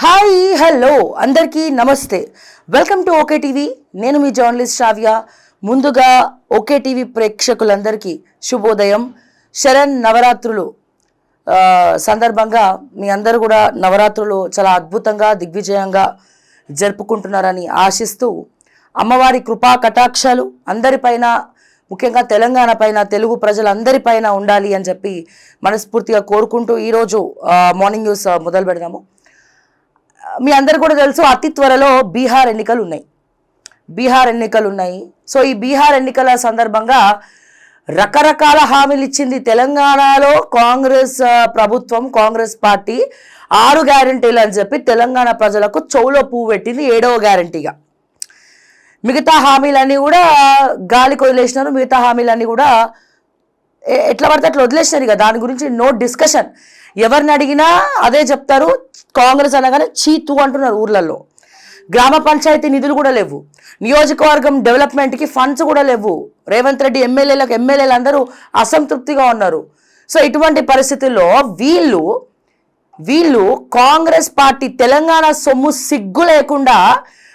Hi hello అందరికీ నమస్తే. Welcome to okay TV. నేను మీ జర్నలిస్ట్ శ్రావ్య. ముందుగా ఓకే టీవీ ప్రేక్షకులందరికీ శుభోదయం. శరణ్ నవరాత్రులు సందర్భంగా మీ అందరూ కూడా నవరాత్రులు చాలా అద్భుతంగా దిగ్విజయంగా జరుపుకుంటున్నారని ఆశిస్తూ అమ్మవారి కృపా కటాక్షాలు అందరిపైన, ముఖ్యంగా తెలంగాణ పైన, తెలుగు ప్రజలందరిపైన ఉండాలి అని చెప్పి మనస్ఫూర్తిగా కోరుకుంటూ ఈరోజు మార్నింగ్ న్యూస్ మొదలు పెడదాము. మీ అందరు కూడా తెలుసు, అతి త్వరలో బీహార్ ఎన్నికలు ఉన్నాయి. సో ఈ బీహార్ ఎన్నికల సందర్భంగా రకరకాల హామీలు ఇచ్చింది తెలంగాణలో కాంగ్రెస్ ప్రభుత్వం, కాంగ్రెస్ పార్టీ. 6 గ్యారంటీలు అని చెప్పి తెలంగాణ ప్రజలకు చెవులో పువ్వు పెట్టింది 7వ గ్యారంటీగా. మిగతా హామీలన్నీ కూడా గాలికి వదిలేసినారు. మిగతా హామీలన్నీ కూడా ఎట్లా పడితే అట్లా వదిలేసినారు. ఇక దాని గురించి నో డిస్కషన్. ఎవరిని అడిగినా అదే చెప్తారు. కాంగ్రెస్ అనగానే చీతు అంటున్నారు ఊర్లలో. గ్రామ పంచాయతీ నిధులు కూడా లేవు. నియోజకవర్గం డెవలప్మెంట్కి ఫండ్స్ కూడా లేవు. రేవంత్ రెడ్డి ఎమ్మెల్యేలు అందరూ అసంతృప్తిగా ఉన్నారు. సో ఇటువంటి పరిస్థితుల్లో వీళ్ళు కాంగ్రెస్ పార్టీ తెలంగాణ సొమ్ము సిగ్గు లేకుండా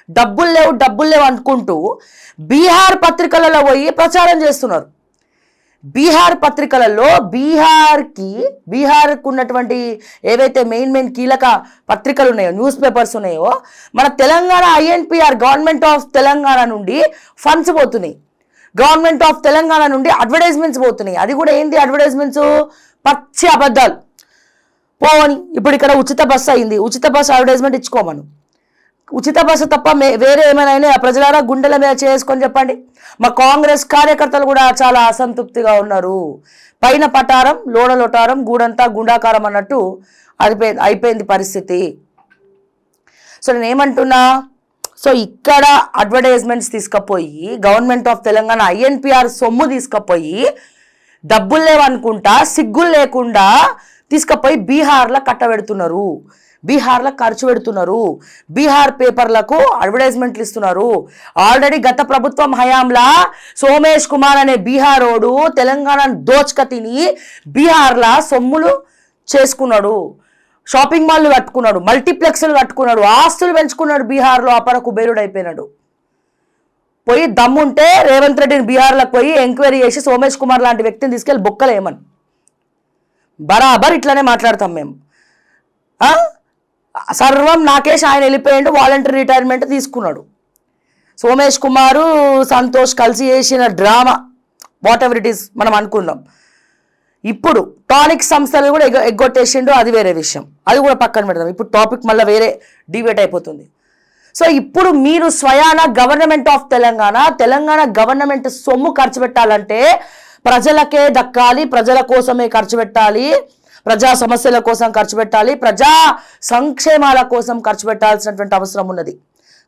డబ్బులు లేవు అనుకుంటూ బీహార్ పత్రికలలో పోయి ప్రచారం చేస్తున్నారు. బీహార్ పత్రికలలో బీహార్కు ఉన్నటువంటి ఏవైతే మెయిన్ కీలక పత్రికలు ఉన్నాయో, న్యూస్ పేపర్స్ ఉన్నాయో, మన Telangana INPR government of Telangana నుండి ఫండ్స్ పోతున్నాయి. గవర్నమెంట్ ఆఫ్ తెలంగాణ నుండి అడ్వర్టైజ్మెంట్స్ పోతున్నాయి. అది కూడా ఏంది అడ్వర్టైజ్మెంట్స్? పచ్చి అబద్ధాలు. పోవని ఇప్పుడు ఇక్కడ ఉచిత బస్సు అయింది, ఉచిత బస్సు అడ్వర్టైజ్మెంట్ ఇచ్చుకోమను. ఉచిత బస్సు తప్ప వేరే ఏమైనా ప్రజలారా గుండెల మీద చేసుకొని చెప్పండి. మా కాంగ్రెస్ కార్యకర్తలు కూడా చాలా అసంతృప్తిగా ఉన్నారు. పైన పటారం, లోటారం, గూడంతా గుండాకారం అన్నట్టు అయిపోయింది పరిస్థితి. సో నేను ఏమంటున్నా, సో ఇక్కడ అడ్వర్టైజ్మెంట్స్ తీసుకుపోయి గవర్నమెంట్ ఆఫ్ తెలంగాణ INPR సొమ్ము తీసుకుపోయి డబ్బులు లేవనుకుంటా సిగ్గులు లేకుండా తీసుకుపోయి బీహార్లో కట్టబెడుతున్నారు, బీహార్లో ఖర్చు పెడుతున్నారు, బీహార్ పేపర్లకు అడ్వర్టైజ్మెంట్లు ఇస్తున్నారు. ఆల్రెడీ గత ప్రభుత్వం హయాంలా సోమేష్ కుమార్ అనే బీహారోడు తెలంగాణను దోచుక తిని బీహార్లా సొమ్ములు చేసుకున్నాడు. షాపింగ్ మాల్లు కట్టుకున్నాడు, మల్టీప్లెక్స్లు కట్టుకున్నాడు, ఆస్తులు పెంచుకున్నాడు. బీహార్లో అపర కుబేరుడు అయిపోయినాడు. పోయి దమ్ముంటే రేవంత్ రెడ్డిని బీహార్లకు పోయి ఎంక్వైరీ చేసి సోమేష్ కుమార్ లాంటి వ్యక్తిని తీసుకెళ్ళి బొక్కలేమని. బరాబర్ ఇట్లానే మాట్లాడతాం మేము. సర్వం నాకేష్ ఆయన వెళ్ళిపోయాడు, వాలంటరీ రిటైర్మెంట్ తీసుకున్నాడు. సోమేష్ కుమారు సంతోష్ కలిసి చేసిన drama what ever it is మనం అనుకుందాం. ఇప్పుడు టానిక్ సంస్థలు కూడా ఎగ్గొట్టేసిండు, అది వేరే విషయం, అది కూడా పక్కన పెడదాం. ఇప్పుడు టాపిక్ మళ్ళీ వేరే డిబేట్ అయిపోతుంది. సో ఇప్పుడు మీరు స్వయాన గవర్నమెంట్ ఆఫ్ తెలంగాణ గవర్నమెంట్ సొమ్ము ఖర్చు పెట్టాలంటే ప్రజలకే దక్కాలి, ప్రజల కోసమే ఖర్చు పెట్టాలి, ప్రజా సమస్యల కోసం ఖర్చు పెట్టాలి, ప్రజా సంక్షేమాల కోసం ఖర్చు పెట్టాల్సినటువంటి అవసరం ఉన్నది.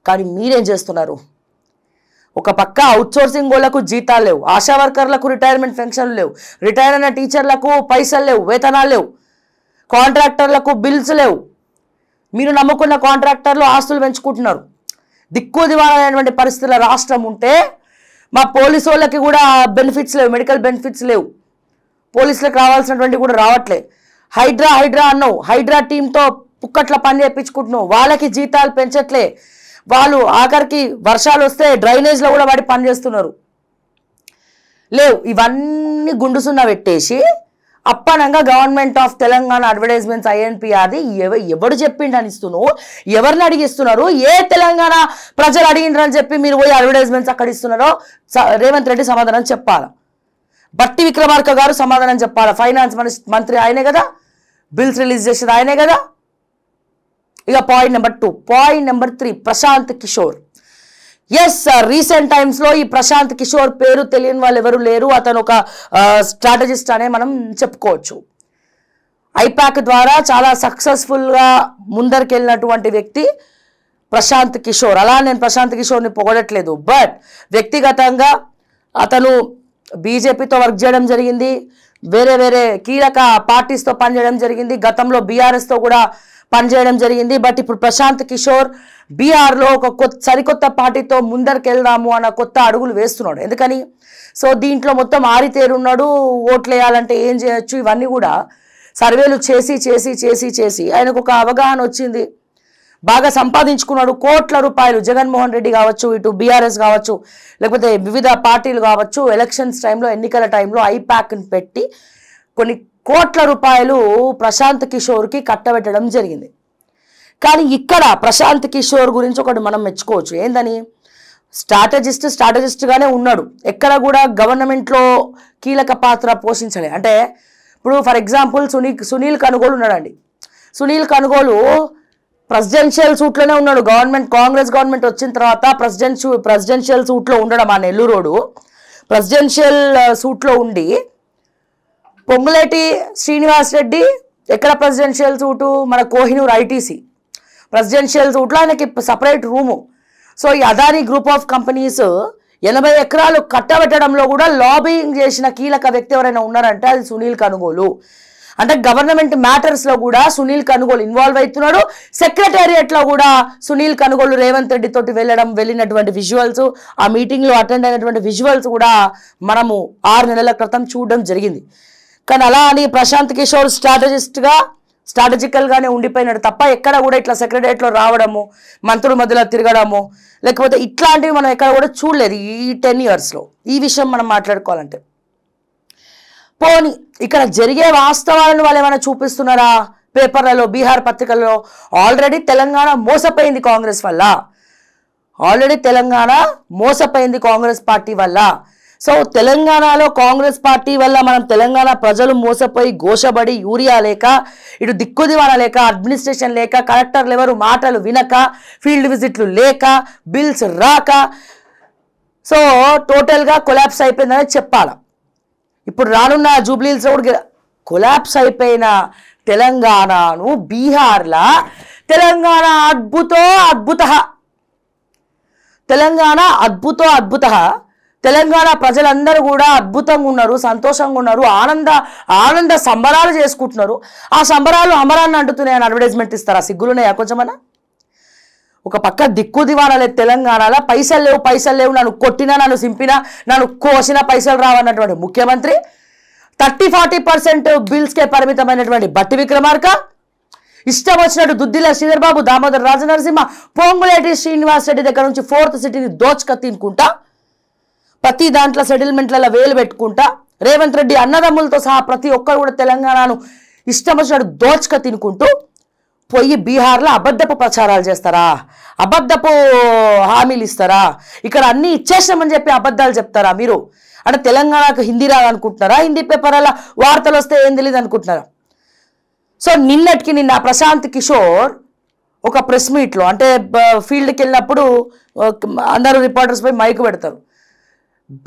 కానీ మీరేం చేస్తున్నారు? ఒక పక్క అవుట్సోర్సింగ్ వాళ్ళకు జీతాలు లేవు, ఆశా వర్కర్లకు రిటైర్మెంట్ పెన్షన్లు లేవు, రిటైర్ అయిన టీచర్లకు పైసలు లేవు, వేతనాలు లేవు, కాంట్రాక్టర్లకు బిల్స్ లేవు. మీరు నమ్ముకున్న కాంట్రాక్టర్లు ఆస్తులు పెంచుకుంటున్నారు. దిక్కు దివాణమైనటువంటి పరిస్థితుల రాష్ట్రం ఉంటే మా పోలీసు వాళ్ళకి కూడా బెనిఫిట్స్ లేవు, మెడికల్ బెనిఫిట్స్ లేవు, పోలీసులకు రావాల్సినటువంటి కూడా రావట్లే. హైడ్రా అన్నావు, హైడ్రా టీంతో పుక్కట్ల పని చేయించుకుంటున్నావు, వాళ్ళకి జీతాలు పెంచట్లే. వాళ్ళు ఆఖరికి వర్షాలు వస్తే డ్రైనేజ్లో కూడా వాడి పని చేస్తున్నారు. లేవు, ఇవన్నీ గుండుసున్న పెట్టేసి అప్పనంగా గవర్నమెంట్ ఆఫ్ తెలంగాణ అడ్వర్టైజ్మెంట్స్ INPRది ఎవడు చెప్పిండు అని ఇస్తున్నావు, ఎవరిని అడిగిస్తున్నారు, ఏ తెలంగాణ ప్రజలు అడిగిండ్రని చెప్పి మీరు పోయి అడ్వర్టైజ్మెంట్స్ అక్కడ ఇస్తున్నారో రేవంత్ రెడ్డి సమాధానం చెప్పాలి. బట్టి విక్రమార్క గారు సమాధానం చెప్పాలి. ఫైనాన్స్ మంత్రి ఆయనే కదా, బిల్స్ రిలీజ్ చేసేది ఆయనే కదా. ఇక point number 2. Point number 3, Prashant Kishor. Yes, recent టైమ్స్లో ఈ ప్రశాంత్ కిషోర్ పేరు తెలియని వాళ్ళు ఎవరు లేరు. అతను ఒక స్ట్రాటజిస్ట్ అనే మనం చెప్పుకోవచ్చు. ఐపాక్ ద్వారా చాలా సక్సెస్ఫుల్గా ముందరికెళ్ళినటువంటి వ్యక్తి ప్రశాంత్ కిషోర్. అలా నేను ప్రశాంత్ కిషోర్ని పొగడట్లేదు, బట్ వ్యక్తిగతంగా అతను బీజేపీతో వర్క్ చేయడం జరిగింది, వేరే కీలక పార్టీస్తో పనిచేయడం జరిగింది, గతంలో బీఆర్ఎస్తో కూడా పనిచేయడం జరిగింది. బట్ ఇప్పుడు ప్రశాంత్ కిషోర్ బీహార్లో ఒక సరికొత్త పార్టీతో ముందరికెళ్దాము అన్న కొత్త అడుగులు వేస్తున్నాడు. ఎందుకని? సో దీంట్లో మొత్తం ఆరితేరున్నాడు. ఓట్లు వేయాలంటే ఏం చేయొచ్చు, ఇవన్నీ కూడా సర్వేలు చేసి ఆయనకు ఒక అవగాహన వచ్చింది. బాగా సంపాదించుకున్నాడు, కోట్ల రూపాయలు. జగన్మోహన్ రెడ్డి కావచ్చు, ఇటు బీఆర్ఎస్ కావచ్చు, లేకపోతే వివిధ పార్టీలు కావచ్చు, ఎలక్షన్స్ టైంలో, ఎన్నికల టైంలో ఐప్యాక్ని పెట్టి కొన్ని కోట్ల రూపాయలు ప్రశాంత్ కిషోర్కి కట్టబెట్టడం జరిగింది. కానీ ఇక్కడ ప్రశాంత్ కిషోర్ గురించి ఒకటి మనం మెచ్చుకోవచ్చు. ఏందని, స్ట్రాటజిస్ట్గానే ఉన్నాడు, ఎక్కడ కూడా గవర్నమెంట్లో కీలక పాత్ర పోషించలే. అంటే ఇప్పుడు ఫర్ ఎగ్జాంపుల్ సునీల్ కనుగోలు ఉన్నాడండి. సునీల్ కనుగోలు ప్రెసిడెన్షియల్ సూట్లోనే ఉన్నాడు. కాంగ్రెస్ గవర్నమెంట్ వచ్చిన తర్వాత ప్రెసిడెన్షియల్ సూట్లో ఉండడం, ఆ నెల్లూరోడు ప్రెసిడెన్షియల్ సూట్లో ఉండి, పొంగులేటి శ్రీనివాస్ రెడ్డి ఎక్కడ ప్రెసిడెన్షియల్ సూటు, మన కోహినూర్ ఐటీసీ ప్రెసిడెన్షియల్ సూట్లో ఆయనకి సపరేట్ రూము. సో ఈ అదానీ గ్రూప్ ఆఫ్ కంపెనీస్ 80 ఎకరాలు కట్టబెట్టడంలో కూడా లాబింగ్ చేసిన కీలక వ్యక్తి ఎవరైనా ఉన్నారంటే అది సునీల్ కనుగోలు. అంటే గవర్నమెంట్ మ్యాటర్స్లో కూడా సునీల్ కనుగోలు ఇన్వాల్వ్ అవుతున్నాడు. సెక్రటేరియట్లో కూడా సునీల్ కనుగోలు రేవంత్ రెడ్డి తోటి వెళ్ళినటువంటి విజువల్స్, ఆ మీటింగ్లో అటెండ్ అయినటువంటి విజువల్స్ కూడా మనము 6 నెలల క్రితం చూడడం జరిగింది. కానీ అలా అని ప్రశాంత్ కిషోర్ స్ట్రాటజికల్గానే ఉండిపోయినాడు తప్ప ఎక్కడ కూడా ఇట్లా సెక్రటేరియట్లో రావడము, మంత్రుల మధ్యలో తిరగడము, లేకపోతే ఇట్లాంటివి మనం ఎక్కడ కూడా చూడలేదు ఈ 10 yearsలో. ఈ విషయం మనం మాట్లాడుకోవాలంటే, పోనీ ఇక్కడ జరిగే వాస్తవాలను వాళ్ళు ఏమైనా చూపిస్తున్నారా పేపర్లలో, బీహార్ పత్రికల్లో? ఆల్రెడీ తెలంగాణ మోసపోయింది కాంగ్రెస్ వల్ల, కాంగ్రెస్ పార్టీ వల్ల. సో తెలంగాణలో కాంగ్రెస్ పార్టీ వల్ల మనం తెలంగాణ ప్రజలు మోసపోయి ఘోషబడి, యూరియా లేక, ఇటు దిక్కుదివాన లేక, అడ్మినిస్ట్రేషన్ లేక, కలెక్టర్లు ఎవరు మాటలు వినక, ఫీల్డ్ విజిట్లు లేక, బిల్స్ రాక, సో టోటల్గా కొలాప్స్ అయిపోయిందని చెప్పాలి. ఇప్పుడు రానున్న జూబ్లీహిల్స్ కూడా కొలాప్స్ అయిపోయిన తెలంగాణను బీహార్లా తెలంగాణ అద్భుత తెలంగాణ ప్రజలందరూ కూడా అద్భుతంగా ఉన్నారు, సంతోషంగా ఉన్నారు, ఆనంద సంబరాలు చేసుకుంటున్నారు. ఆ సంబరాలు అమరాన్ని అంటున్నాయని అడ్వర్టైజ్మెంట్ ఇస్తారా? సిగ్గులున్నాయా కొంచెమన్నా? ఒక పక్క దిక్కు దివానాలే తెలంగాణలో, పైసలు లేవు, నన్ను కొట్టినా, నన్ను సింపినా, నన్ను కోసిన పైసలు రావన్నటువంటి ముఖ్యమంత్రి, 30-40% బిల్స్కే పరిమితమైనటువంటి బట్టి విక్రమార్క, ఇష్టం వచ్చినట్టు దుద్దిల శ్రీధర్ బాబు, దామోదర్ రాజనరసింహ, పొంగులేటి శ్రీనివాస్ రెడ్డి దగ్గర నుంచి 4th సిటీని దోచుక తినుకుంటా, ప్రతి దాంట్లో సెటిల్మెంట్లలో వేలు పెట్టుకుంటా, రేవంత్ రెడ్డి అన్నదమ్ములతో సహా ప్రతి ఒక్కరు కూడా తెలంగాణను ఇష్టం వచ్చినట్టు దోచుక తినుకుంటూ పోయి బీహార్లో అబద్ధపు ప్రచారాలు చేస్తారా? అబద్ధపు హామీలు ఇస్తారా? ఇక్కడ అన్నీ ఇచ్చేసామని చెప్పి అబద్ధాలు చెప్తారా మీరు? అంటే తెలంగాణకు హిందీ రాదనుకుంటున్నారా? హిందీ పేపర్ల వార్తలు వస్తే ఏం తెలియదు అనుకుంటున్నారా? సో నిన్న ప్రశాంత్ కిషోర్ ఒక ప్రెస్ మీట్లో, అంటే ఫీల్డ్కి వెళ్ళినప్పుడు అందరూ రిపోర్టర్స్ పై మైక్ పెడతారు,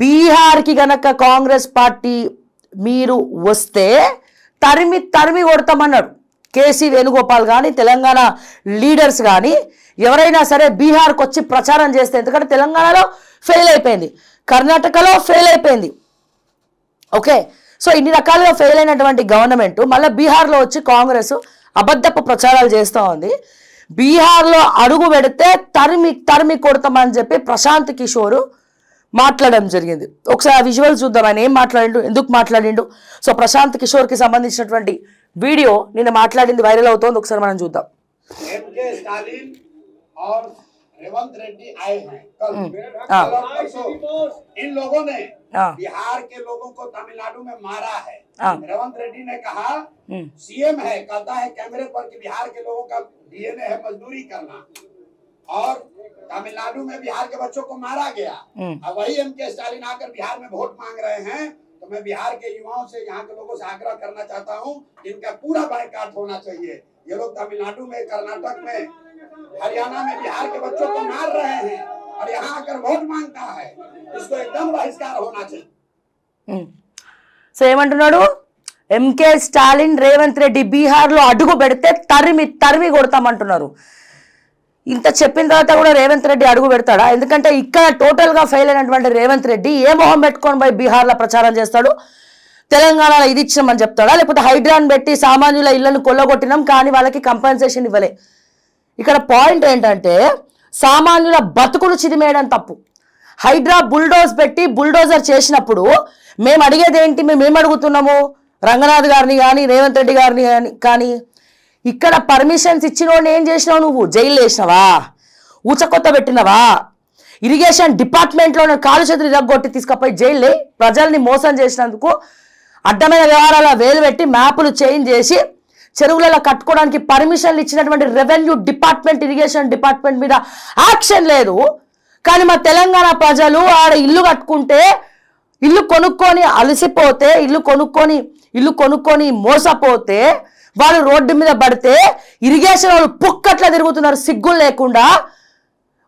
బీహార్కి గనక కాంగ్రెస్ పార్టీ మీరు వస్తే తరిమి కొడతామన్నాడు. కేసీ వేణుగోపాల్ కానీ, తెలంగాణ లీడర్స్ కానీ ఎవరైనా సరే బీహార్కి వచ్చి ప్రచారం చేస్తే, ఎందుకంటే తెలంగాణలో ఫెయిల్ అయిపోయింది, కర్ణాటకలో ఫెయిల్ అయిపోయింది, ఓకే. సో ఇన్ని రకాలుగా ఫెయిల్ అయినటువంటి గవర్నమెంట్ మళ్ళీ బీహార్లో వచ్చి కాంగ్రెస్ అబద్ధపు ప్రచారాలు చేస్తూ ఉంది. బీహార్లో అడుగు పెడితే తరిమి కొడతామని చెప్పి ప్రశాంత్ కిషోర్ మాట్లాడడం జరిగింది. ఒకసారి ఆ విజువల్ చూద్దాం, ఆయన ఏం మాట్లాడిండు, ఎందుకు మాట్లాడిండు. సో ప్రశాంత్ కిషోర్కి సంబంధించినటువంటి వీడియో నిన్న మాట్లాడింది వైరల్ అవుతోంది, ఒకసారి మనం చూద్దాం. रेवंत रेड्डी आए हैं कल इन लोगों ने बिहार के लोगों को तमिलनाडु में मारा है। रेवंत रेड्डी ने कहा सीएम है, कहता है कैमरे पर कि बिहार के लोगों का डीएनए है मजदूरी करना, और तमिलनाडु में बिहार के बच्चों को मारा गया। अब वही एमके स्टालिन आकर बिहार में वोट मांग रहे हैं। तो मैं बिहार के युवाओं से, यहाँ के लोगों से आग्रह करना चाहता हूँ, इनका पूरा बायकॉट होना चाहिए। ये लोग तमिलनाडु में, कर्नाटक में, हरियाणा में बिहार के बच्चों को मार रहे हैं और यहाँ आकर वोट मांगता है, इसको एकदम बहिष्कार होना चाहिए। సో ఏమంటున్నాడు, ఎంకే స్టాలిన్ రేవంత్ రెడ్డి బీహార్లో అడుగు పెడితే తరిమి కొడతామంటున్నారు. ఇంత చెప్పిన తర్వాత కూడా రేవంత్ రెడ్డి అడుగు పెడతాడా? ఎందుకంటే ఇక్కడ టోటల్గా ఫెయిల్ అయినటువంటి రేవంత్ రెడ్డి ఏ మొహం పెట్టుకొని పోయి బీహార్లో ప్రచారం చేస్తాడు? తెలంగాణలో ఇది ఇచ్చామని చెప్తాడా? లేకపోతే హైడ్రాన్ పెట్టి సామాన్యుల ఇళ్లను కొల్లగొట్టినాం కానీ వాళ్ళకి కంపెన్సేషన్ ఇవ్వలే. ఇక్కడ పాయింట్ ఏంటంటే సామాన్యుల బతుకులు చిదిమేయడం తప్పు. హైడ్రా బుల్డోజ్ పెట్టి బుల్డోజర్ చేసినప్పుడు మేము అడిగేది ఏంటి? మేము అడుగుతున్నాము రంగనాథ్ గారిని కానీ, రేవంత్ రెడ్డి గారిని కానీ, ఇక్కడ పర్మిషన్స్ ఇచ్చినోడిని ఏం చేసినావు నువ్వు? జైలు వేసినావా? ఊచకొత్త పెట్టినవా? ఇరిగేషన్ డిపార్ట్మెంట్లో కాలు చేతులు ఇరగొట్టి తీసుకుపోయి జైలు ప్రజల్ని మోసం చేసినందుకు అడ్డమైన వ్యవహారాల వేలు పెట్టి మ్యాపులు చేంజ్ చేసి చెరువులలో కట్టుకోవడానికి పర్మిషన్లు ఇచ్చినటువంటి రెవెన్యూ డిపార్ట్మెంట్, ఇరిగేషన్ డిపార్ట్మెంట్ మీద యాక్షన్ లేదు. కానీ మా తెలంగాణ ప్రజలు ఆడ ఇల్లు కట్టుకుంటే, ఇల్లు కొనుక్కొని అలసిపోతే, ఇల్లు కొనుక్కొని మోసపోతే, వాళ్ళు రోడ్డు మీద పడితే ఇరిగేషన్ వాళ్ళు పుక్కట్లా తిరుగుతున్నారు సిగ్గులు లేకుండా.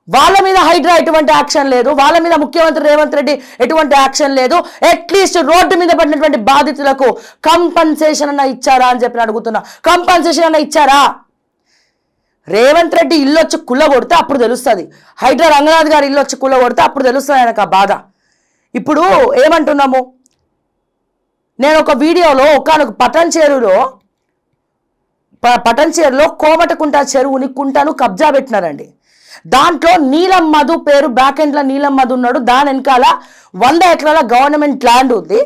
వాళ్ళ మీద హైడ్రా ఎటువంటి యాక్షన్ లేదు, వాళ్ళ మీద ముఖ్యమంత్రి రేవంత్ రెడ్డి ఎటువంటి యాక్షన్ లేదు. అట్లీస్ట్ రోడ్డు మీద పడినటువంటి బాధితులకు కంపన్సేషన్ అన్న ఇచ్చారా అని చెప్పి అడుగుతున్నా. కంపన్సేషన్ అన్న ఇచ్చారా? రేవంత్ రెడ్డి ఇల్లు వచ్చి కుల్ల కొడితే అప్పుడు తెలుస్తుంది, హైడ్రా రంగనాథ్ గారు ఇల్లు వచ్చి కుల్ల కొడితే అప్పుడు తెలుస్తుంది ఆయనకు ఆ బాధ. ఇప్పుడు ఏమంటున్నాము, నేను ఒక వీడియోలో ఒకనొక పటంచేరులో కోమటకుంట చెరువుని కుంటను కబ్జా పెట్టినారండి. దాంట్లో నీలం మధు పేరు, బ్యాక్ ఎండ్లో నీలం మధు ఉన్నాడు. దాని వెనకాల 100 ఎకరాల గవర్నమెంట్ ల్యాండ్ ఉంది.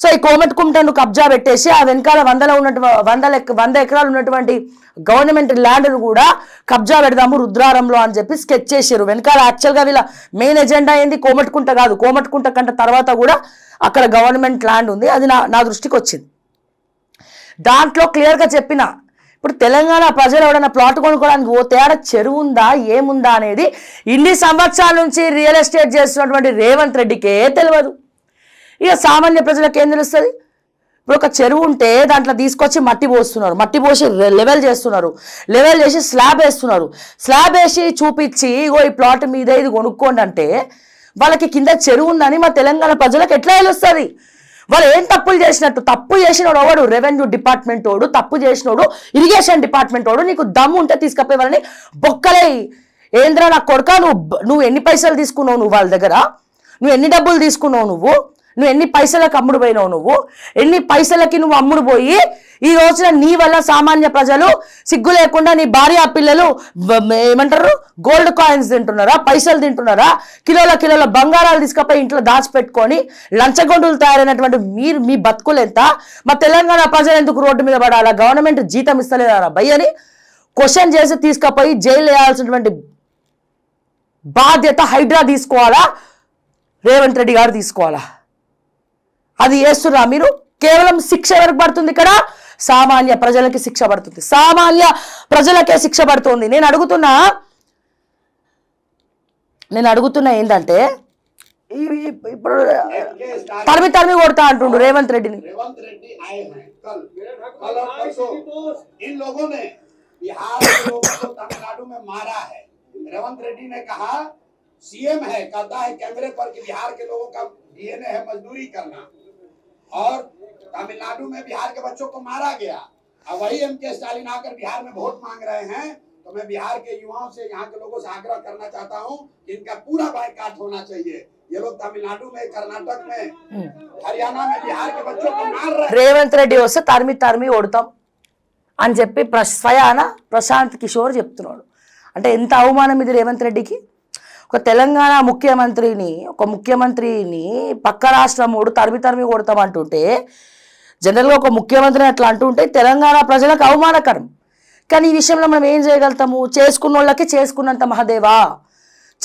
సో ఈ కోమటకుంటను కబ్జా పెట్టేసి ఆ వెనకాల 100 ఎకరాలు ఉన్నటువంటి గవర్నమెంట్ ల్యాండ్ను కూడా కబ్జా పెడదాము రుద్రారంలో అని చెప్పి స్కెచ్ చేశారు. వెనకాల యాక్చువల్గా వీళ్ళ మెయిన్ ఎజెండా ఏంది? కోమటకుంట కాదు, కోమటకుంట కంటే తర్వాత కూడా అక్కడ గవర్నమెంట్ ల్యాండ్ ఉంది. అది నా దృష్టికి వచ్చింది. దాంట్లో క్లియర్గా చెప్పిన, ఇప్పుడు తెలంగాణ ప్రజలు ఎవడన్నా ప్లాట్ కొనుక్కోవడానికి పోతే ఆడ చెరువు ఉందా ఏముందా అనేది ఇన్ని సంవత్సరాల నుంచి రియల్ ఎస్టేట్ చేస్తున్నటువంటి రేవంత్ రెడ్డికే తెలియదు. ఇక సామాన్య ప్రజలకు ఏం తెలుస్తుంది? ఇప్పుడు ఒక చెరువు ఉంటే దాంట్లో తీసుకొచ్చి మట్టి పోస్తున్నారు, మట్టి పోసి లెవెల్ చేస్తున్నారు, లెవెల్ చేసి స్లాబ్ వేస్తున్నారు. స్లాబ్ వేసి చూపించి ఇగో ఈ ప్లాట్ మీద ఇది కొనుక్కోండి అంటే వాళ్ళకి కింద చెరువు ఉందని మా తెలంగాణ ప్రజలకు ఎట్లా తెలుస్తుంది? వాళ్ళు ఏం తప్పులు చేసినట్టు? తప్పు చేసినోడు ఎవడు? రెవెన్యూ డిపార్ట్మెంట్ వాడు, తప్పు చేసినోడు ఇరిగేషన్ డిపార్ట్మెంట్ వాడు. నీకు దమ్ము ఉంటే తీసుకపోయి వాళ్ళని బొక్కలే. ఏంద్రా నా కొడుక, నువ్వు ఎన్ని పైసలు తీసుకున్నావు నువ్వు వాళ్ళ దగ్గర? నువ్వు ఎన్ని డబ్బులు తీసుకున్నావు? నువ్వు ఎన్ని పైసలకు అమ్ముడు పోయినావు? నువ్వు ఎన్ని పైసలకి నువ్వు అమ్ముడు పోయి ఈ రోజున నీ వల్ల సామాన్య ప్రజలు సిగ్గు లేకుండా నీ భార్య పిల్లలు ఏమంటారు గోల్డ్ కాయిన్స్ తింటున్నారా? పైసలు తింటున్నారా? కిలోల బంగారాలు తీసుకపోయి ఇంట్లో దాచిపెట్టుకొని లంచగొండులు తయారైనటువంటి మీ బతుకులు ఎంత? మా తెలంగాణ ప్రజలు ఎందుకు రోడ్డు మీద పడాలా? గవర్నమెంట్ జీతం ఇస్తలేదా భయ్ అని క్వశ్చన్ చేసి తీసుకపోయి జైలు వేయాల్సినటువంటి బాధ్యత హైడ్రా తీసుకోవాలా, రేవంత్ రెడ్డి గారు తీసుకోవాలా? అది చేస్తున్నా మీరు? కేవలం శిక్ష ఎవరికి పడుతుంది? ఇక్కడ సామాన్య ప్రజలకి శిక్ష పడుతుంది, సామాన్య ప్రజలకే శిక్ష పడుతుంది. నేను అడుగుతున్నా ఏంటంటే ఇప్పుడు తరిమి కొడతా అంటుండు రేవంత్ రెడ్డిని. रेवंत रेड्डी ने कहा सीएम है, कहता है कैमरे पर कि बिहार के लोगों का डीएनए है मजदूरी करना, और तमिलनाडु में बिहार के बच्चों को मारा गया। अब वही एमके स्टालिन आकर बिहार में वोट मांग रहे हैं, तो मैं बिहार के युवाओं से, यहाँ के लोगों से आग्रह करना चाहता हूँ कि इनका पूरा बाइकाट होना चाहिए। ये लोग तमिलनाडु में, कर्नाटक में, हरियाणा में बिहार के बच्चों को मार रहे हैं। రేవంత్ రెడ్డి వస్తే తరిమి కొడతాం అని చెప్పి స్వయాన ప్రశాంత్ కిషోర్ చెప్తున్నాడు. అంటే ఎంత అవమానం ఇది రేవంత్ రెడ్డికి. ఒక తెలంగాణ ముఖ్యమంత్రిని పక్క రాష్ట్రముడు తరిమి కొడతామంటుంటే, జనరల్గా ఒక ముఖ్యమంత్రిని అట్లా అంటుంటే తెలంగాణ ప్రజలకు అవమానకరం. కానీ ఈ విషయంలో మనం ఏం చేయగలుగుతాము? చేసుకున్న వాళ్ళకి చేసుకున్నంత మహదేవా,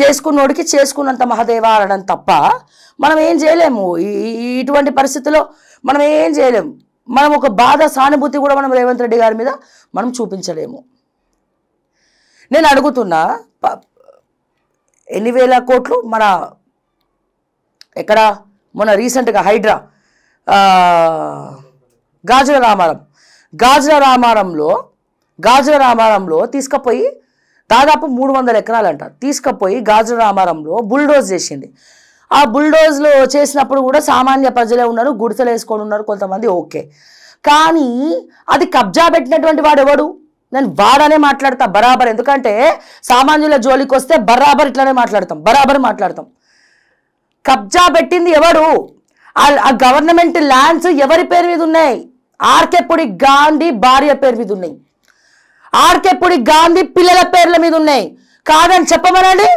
చేసుకున్నోడికి చేసుకున్నంత మహదేవా అనడం తప్ప మనం ఏం చేయలేము. ఇటువంటి పరిస్థితుల్లో మనం ఏం చేయలేము. మనం ఒక బాధ సానుభూతి కూడా మనం రేవంత్ రెడ్డి గారి మీద మనం చూపించలేము. నేను అడుగుతున్నా, ఎన్ని వేల కోట్లు మన ఎక్కడ మొన్న రీసెంట్గా హైడ్రా గాజుల రామారంలో తీసుకుపోయి దాదాపు 300 ఎకరాలంట తీసుకుపోయి గాజుల రామారంలో బుల్డోజ్ చేసింది. ఆ బుల్డోజ్లో చేసినప్పుడు కూడా సామాన్య ప్రజలే ఉన్నారు, గుడిసెలు వేసుకొని ఉన్నారు కొంతమంది, ఓకే. కానీ అది కబ్జా పెట్టినటువంటి వాడు ఎవడు? నేను వాడనే మాట్లాడతా బరాబర్. ఎందుకంటే సామాన్యుల జోలికి వస్తే బరాబర్ ఇట్లానే మాట్లాడతాం. కబ్జా పెట్టింది ఎవడు? ఆ గవర్నమెంట్ ల్యాండ్స్ ఎవరి పేరు మీద ఉన్నాయి? ఆర్కేపుడి గాంధీ భార్య పేరు మీద ఉన్నాయి, ఆర్కేపుడి గాంధీ పిల్లల పేర్ల మీద ఉన్నాయి. కాదని చెప్పమనండి,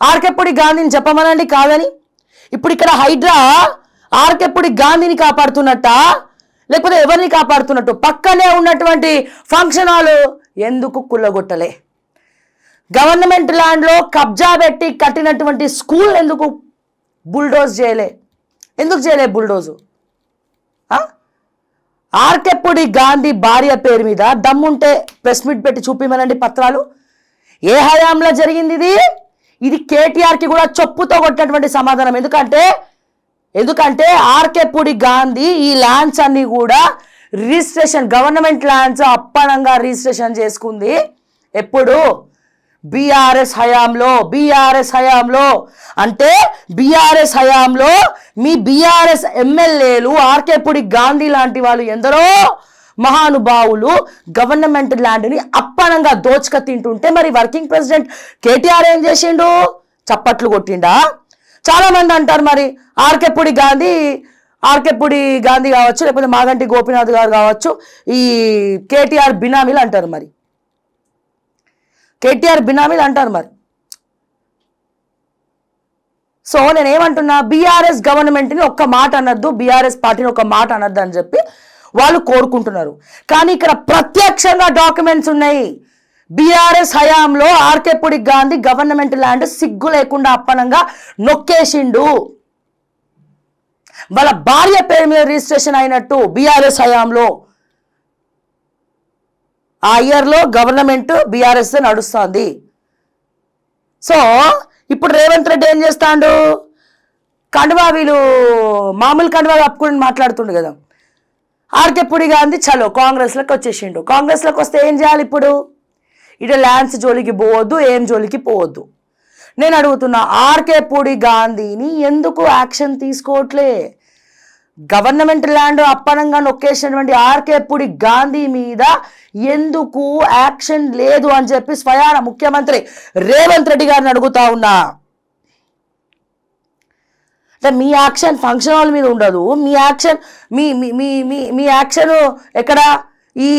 ఆర్కేపుడి గాంధీని చెప్పమనండి కాదని. ఇప్పుడు ఇక్కడ హైడ్రా ఆర్కేపుడి గాంధీని కాపాడుతున్నట్ట, లేకపోతే ఎవరిని కాపాడుతున్నట్టు? పక్కనే ఉన్నటువంటి ఫంక్షన్ హాల్ ఎందుకు కుల్లగొట్టలే? గవర్నమెంట్ ల్యాండ్లో కబ్జా పెట్టి కట్టినటువంటి స్కూల్ ఎందుకు బుల్డోజ్ చేయలే? ఎందుకు చేయలే బుల్డోజు? ఆర్కెపుడి గాంధీ భార్య పేరు మీద దమ్ముంటే ప్రెస్ మీట్ పెట్టి చూపిమనండి పత్రాలు. ఏ హయాంలో జరిగింది ఇది? ఇది కేటీఆర్కి కూడా చొప్పుతో కొట్టినటువంటి సమాధానం. ఎందుకంటే ఆర్కెపుడి గాంధీ ఈ ల్యాండ్స్ అన్ని కూడా రిజిస్ట్రేషన్, గవర్నమెంట్ ల్యాండ్స్ అప్పనంగా రిజిస్ట్రేషన్ చేసుకుంది. ఎప్పుడు? బీఆర్ఎస్ హయాంలో. అంటే బీఆర్ఎస్ హయాంలో మీ బీఆర్ఎస్ ఎమ్మెల్యేలు ఆర్కెపుడి గాంధీ లాంటి వాళ్ళు ఎందరో మహానుభావులు గవర్నమెంట్ ల్యాండ్ని అప్పనంగా దోచుక తింటుంటే మరి వర్కింగ్ ప్రెసిడెంట్ కేటీఆర్ ఏం చేసిండు? చప్పట్లు కొట్టిండా? చాలా మంది అంటారు మరి ఆర్కెపుడి గాంధీ కావచ్చు, లేకపోతే మాగంటి గోపీనాథ్ గారు కావచ్చు, ఈ కేటీఆర్ బినామీలు అంటారు. మరి కేటీఆర్ బినామీలు అంటారు. మరి సో నేనేమంటున్నా, బీఆర్ఎస్ గవర్నమెంట్ని ఒక్క మాట అనొద్దు, బీఆర్ఎస్ పార్టీని ఒక్క మాట అనొద్దు అని చెప్పి వాళ్ళు కోరుకుంటున్నారు. కానీ ఇక్కడ ప్రత్యక్షంగా డాక్యుమెంట్స్ ఉన్నాయి. బీఆర్ఎస్ హయాంలో ఆర్కెపుడి గాంధీ గవర్నమెంట్ ల్యాండ్ సిగ్గు లేకుండా అప్పనంగా నొక్కేసిండు. వాళ్ళ భార్య పేరు మీద రిజిస్ట్రేషన్ అయినట్టు బీఆర్ఎస్ హయాంలో. ఆ ఇయర్లో గవర్నమెంట్ బీఆర్ఎస్ నడుస్తుంది. సో ఇప్పుడు రేవంత్ రెడ్డి ఏం చేస్తాడు? కండువా, వీళ్ళు మామూలు కండువా కప్పుకుని మాట్లాడుతుండు కదా. ఆర్కెపుడి గాంధీ చలో కాంగ్రెస్లోకి వచ్చేసిండు. కాంగ్రెస్లోకి వస్తే ఏం చేయాలి? ఇప్పుడు ఇటు ల్యాండ్స్ జోలికి పోవద్దు, ఏం జోలికి పోవద్దు. నేను అడుగుతున్నా, ఆర్కెపుడి గాంధీని ఎందుకు యాక్షన్ తీసుకోవట్లే? గవర్నమెంట్ ల్యాండ్ అప్పనంగా నొక్కేసినటువంటి ఆర్కెపుడి గాంధీ మీద ఎందుకు యాక్షన్ లేదు అని చెప్పి స్వయాన ముఖ్యమంత్రి రేవంత్ రెడ్డి గారిని అడుగుతా ఉన్నా. అంటే మీ యాక్షన్ ఫంక్షన్ హాల్ మీద ఉండదు, మీ యాక్షన్ మీ యాక్షన్ ఎక్కడ? ఈ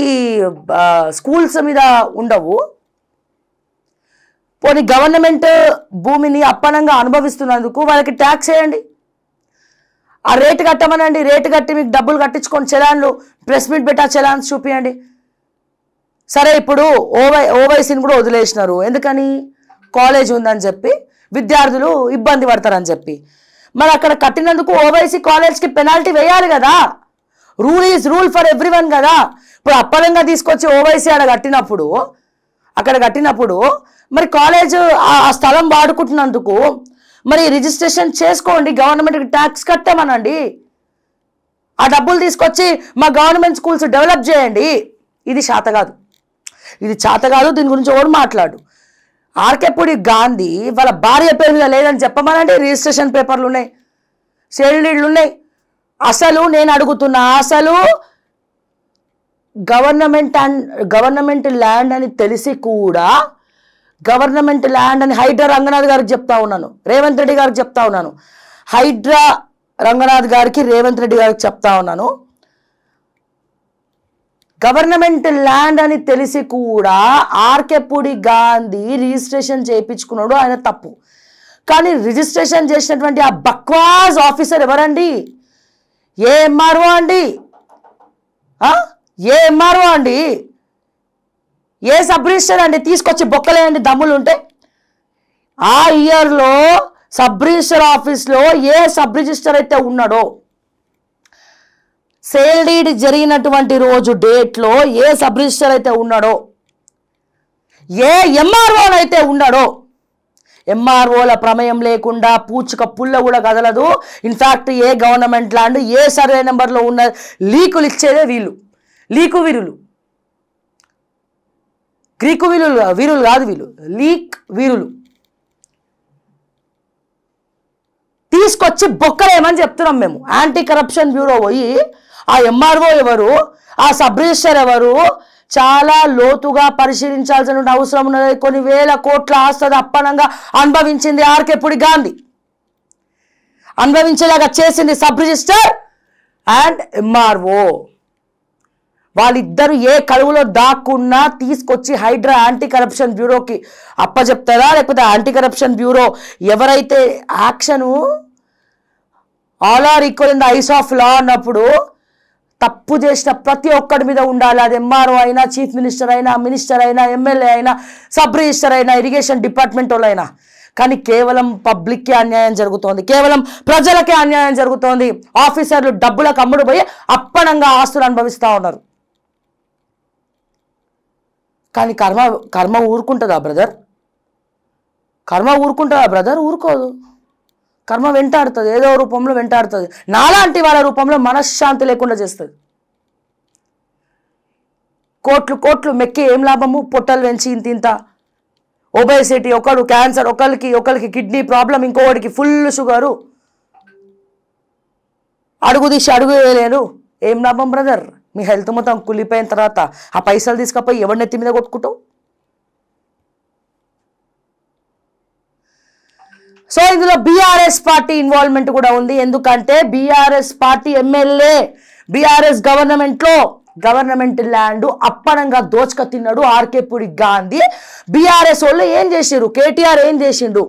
స్కూల్స్ మీద ఉండవు. పోనీ గవర్నమెంట్ భూమిని అప్పనంగా అనుభవిస్తున్నందుకు వాళ్ళకి ట్యాక్స్ వేయండి, ఆ రేటు కట్టమనండి, రేటు కట్టి మీకు డబ్బులు కట్టించుకొని చలాన్లు ప్రెస్ మీట్ పెట్టి ఆ చలాన్స్ చూపించండి. సరే, ఇప్పుడు ఓవైసీని కూడా వదిలేసినారు. ఎందుకని? కాలేజ్ ఉందని చెప్పి, విద్యార్థులు ఇబ్బంది పడతారని చెప్పి. మరి అక్కడ కట్టినందుకు ఓవైసీ కాలేజ్కి పెనాల్టీ వేయాలి కదా. Rule is rule for everyone కదా. ఇప్పుడు అప్పనంగా తీసుకొచ్చి ఓవైసీ అక్కడ కట్టినప్పుడు మరి కాలేజ్ ఆ స్థలం వాడుకుంటున్నందుకు మరి రిజిస్ట్రేషన్ చేసుకోండి, గవర్నమెంట్కి ట్యాక్స్ కట్టమనండి, ఆ డబ్బులు తీసుకొచ్చి మా గవర్నమెంట్ స్కూల్స్ డెవలప్ చేయండి. ఇది చేతకాదు, దీని గురించి ఎవరు మాట్లాడు. ఆర్కెపుడి గాంధీ వాళ్ళ భార్య పేరు మీద లేదని చెప్పమనండి. రిజిస్ట్రేషన్ పేపర్లు ఉన్నాయి, సేల్ డీడ్లు ఉన్నాయి. అసలు నేను అడుగుతున్నా, అసలు గవర్నమెంట్ ల్యాండ్ అని తెలిసి కూడా గవర్నమెంట్ ల్యాండ్ అని హైడ్రా రంగనాథ్ గారికి చెప్తా ఉన్నాను, రేవంత్ రెడ్డి గారికి చెప్తా ఉన్నాను. హైడ్రా రంగనాథ్ గారికి, రేవంత్ రెడ్డి గారికి చెప్తా ఉన్నాను, గవర్నమెంట్ ల్యాండ్ అని తెలిసి కూడా ఆర్కెపుడి గాంధీ రిజిస్ట్రేషన్ చేయించుకున్నాడు, ఆయన తప్పు. కానీ రిజిస్ట్రేషన్ చేసినటువంటి ఆ బక్వాస్ ఆఫీసర్ ఎవరండి? ఏ ఎంఆర్ఓ అండి, ఏ సబ్ రిజిస్టర్ అండి? తీసుకొచ్చి బొక్కలేయండి దమ్ములు ఉంటే. ఆ ఇయర్లో సబ్ రిజిస్టర్ ఆఫీస్లో ఏ సబ్ రిజిస్టర్ అయితే ఉన్నాడో, సేల్ డీడ్ జరిగినటువంటి రోజు డేట్లో ఏ సబ్ రిజిస్టర్ అయితే ఉన్నాడో, ఏ ఎంఆర్ఓనైతే ఉన్నాడో, ఎంఆర్ఓల ప్రమేయం లేకుండా పూచుక పుల్ల కూడా కదలదు. ఇన్ఫ్యాక్ట్ ఏ గవర్నమెంట్ ల్యాండ్ ఏ సర్వే నెంబర్లో ఉన్న లీకులు ఇచ్చేదే వీళ్ళు, లీకు వీరులు. గ్రీకు వీరులు కాదు వీళ్ళు, లీక్ వీరులు. తీసుకొచ్చి బొక్కలేమని చెప్తున్నాం మేము. యాంటీ కరప్షన్ బ్యూరో పోయి ఆ ఎంఆర్ఓ ఎవరు, ఆ సబ్ రిజిస్టర్ ఎవరు, చాలా లోతుగా పరిశీలించాల్సిన అవసరం ఉన్నది. కొన్ని వేల కోట్ల ఆస్తి అప్పనంగా అనుభవించింది ఆర్కెపుడి గాంధీ, అనుభవించేలాగా చేసింది సబ్ రిజిస్టర్ అండ్ ఎంఆర్ఓ. వాళ్ళిద్దరు ఏ కలువులో దాక్కున్నా తీసుకొచ్చి హైడ్రా యాంటీ కరప్షన్ బ్యూరోకి అప్పచెప్తారా? లేకపోతే యాంటీ కరప్షన్ బ్యూరో ఎవరైతే action all are equal in the eyes of law అన్నప్పుడు తప్పు చేసిన ప్రతి ఒక్కడి మీద ఉండాలి. అది ఎంఆర్ఓ అయినా, చీఫ్ మినిస్టర్ అయినా, మినిస్టర్ అయినా, ఎమ్మెల్యే అయినా, సబ్ రిజిస్టర్ అయినా, ఇరిగేషన్ డిపార్ట్మెంట్ వాళ్ళు అయినా. కానీ కేవలం పబ్లిక్కే అన్యాయం జరుగుతోంది, కేవలం ప్రజలకే అన్యాయం జరుగుతోంది. ఆఫీసర్లు డబ్బులకు అమ్ముడు పోయి అప్పనంగా ఆస్తులు అనుభవిస్తూ ఉన్నారు. కానీ కర్మ ఊరుకుంటుందా బ్రదర్? కర్మ ఊరుకుంటుందా బ్రదర్? ఊరుకోదు. కర్మ వెంటాడుతుంది, ఏదో రూపంలో వెంటాడుతుంది. నాలాంటి వాళ్ళ రూపంలో మనశ్శాంతి లేకుండా చేస్తుంది. కోట్లు మెక్కి ఏం లాభము? పొట్టలు పెంచి ఇంత ఒబేసిటీ, ఒకడు క్యాన్సర్, ఒకరికి కిడ్నీ ప్రాబ్లం, ఇంకొకటికి ఫుల్ షుగరు, అడుగు తీసి అడుగు వేయలేరు. ఏం లాభం బ్రదర్? మీ హెల్త్ మొత్తం కులిపోయిన తర్వాత ఆ పైసలు తీసుకపోయి ఎవరి నెత్తి మీద కొట్టుకుంటావు? సో ఇందులో బీఆర్ఎస్ పార్టీ ఇన్వాల్వ్మెంట్ కూడా ఉంది. ఎందుకంటే BRS party MLA BRS government land అప్పనంగా దోచుక తిన్నాడు ఆర్కేపూడి గాంధీ. బీఆర్ఎస్ వాళ్ళు ఏం చేసిండ్రు? కేటీఆర్ ఏం చేసిండు?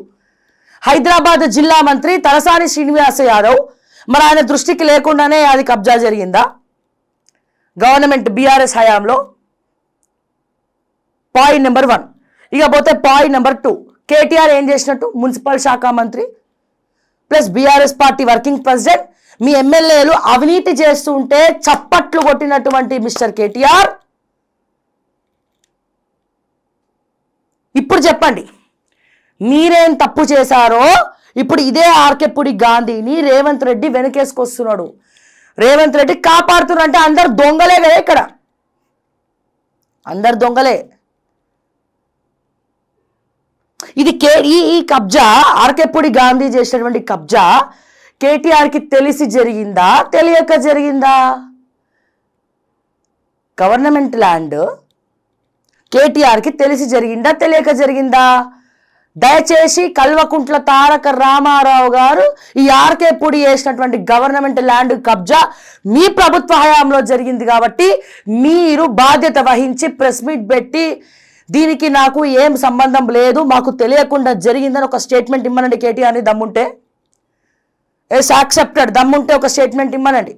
హైదరాబాద్ జిల్లా మంత్రి తలసాని శ్రీనివాస యాదవ్, మరి ఆయన దృష్టికి లేకుండానే అది కబ్జా జరిగిందా గవర్నమెంట్ బీఆర్ఎస్ హయాంలో? Point number 1. ఇక పోతే పాయింట్ నెంబర్ 2, కేటీఆర్ ఏం చేసినట్టు? మున్సిపల్ శాఖ మంత్రి plus BRS party working president, మీ ఎమ్మెల్యేలు అవినీతి చేస్తుంటే చప్పట్లు కొట్టినటువంటి మిస్టర్ కేటీఆర్, ఇప్పుడు చెప్పండి మీరేం తప్పు చేశారో. ఇప్పుడు ఇదే ఆర్కేపూడి గాంధీని రేవంత్ రెడ్డి వెనకేసుకొస్తున్నాడు. రేవంత్ రెడ్డి కాపాడుతున్నారు. అంటే అందరు దొంగలే కదా, ఇక్కడ అందరు దొంగలే. ఇది ఈ కబ్జా, ఆర్కేపూడి గాంధీ చేసినటువంటి కబ్జా కేటీఆర్కి తెలిసి జరిగిందా, తెలియక జరిగిందా? గవర్నమెంట్ ల్యాండ్ కేటీఆర్కి తెలిసి జరిగిందా, తెలియక జరిగిందా? దయచేసి కల్వకుంట్ల తారక రామారావు గారు ఈ ఆర్కేపూడి చేసినటువంటి గవర్నమెంట్ ల్యాండ్ కబ్జా మీ ప్రభుత్వ హయాంలో జరిగింది కాబట్టి మీరు బాధ్యత వహించి ప్రెస్ మీట్ పెట్టి దీనికి నాకు ఏం సంబంధం లేదు, మాకు తెలియకుండా జరిగిందని ఒక స్టేట్మెంట్ ఇమ్మనండి. కేటీఆర్ని దమ్ముంటే, ఎస్ యాక్సెప్టెడ్, దమ్ముంటే ఒక స్టేట్మెంట్ ఇమ్మనండి.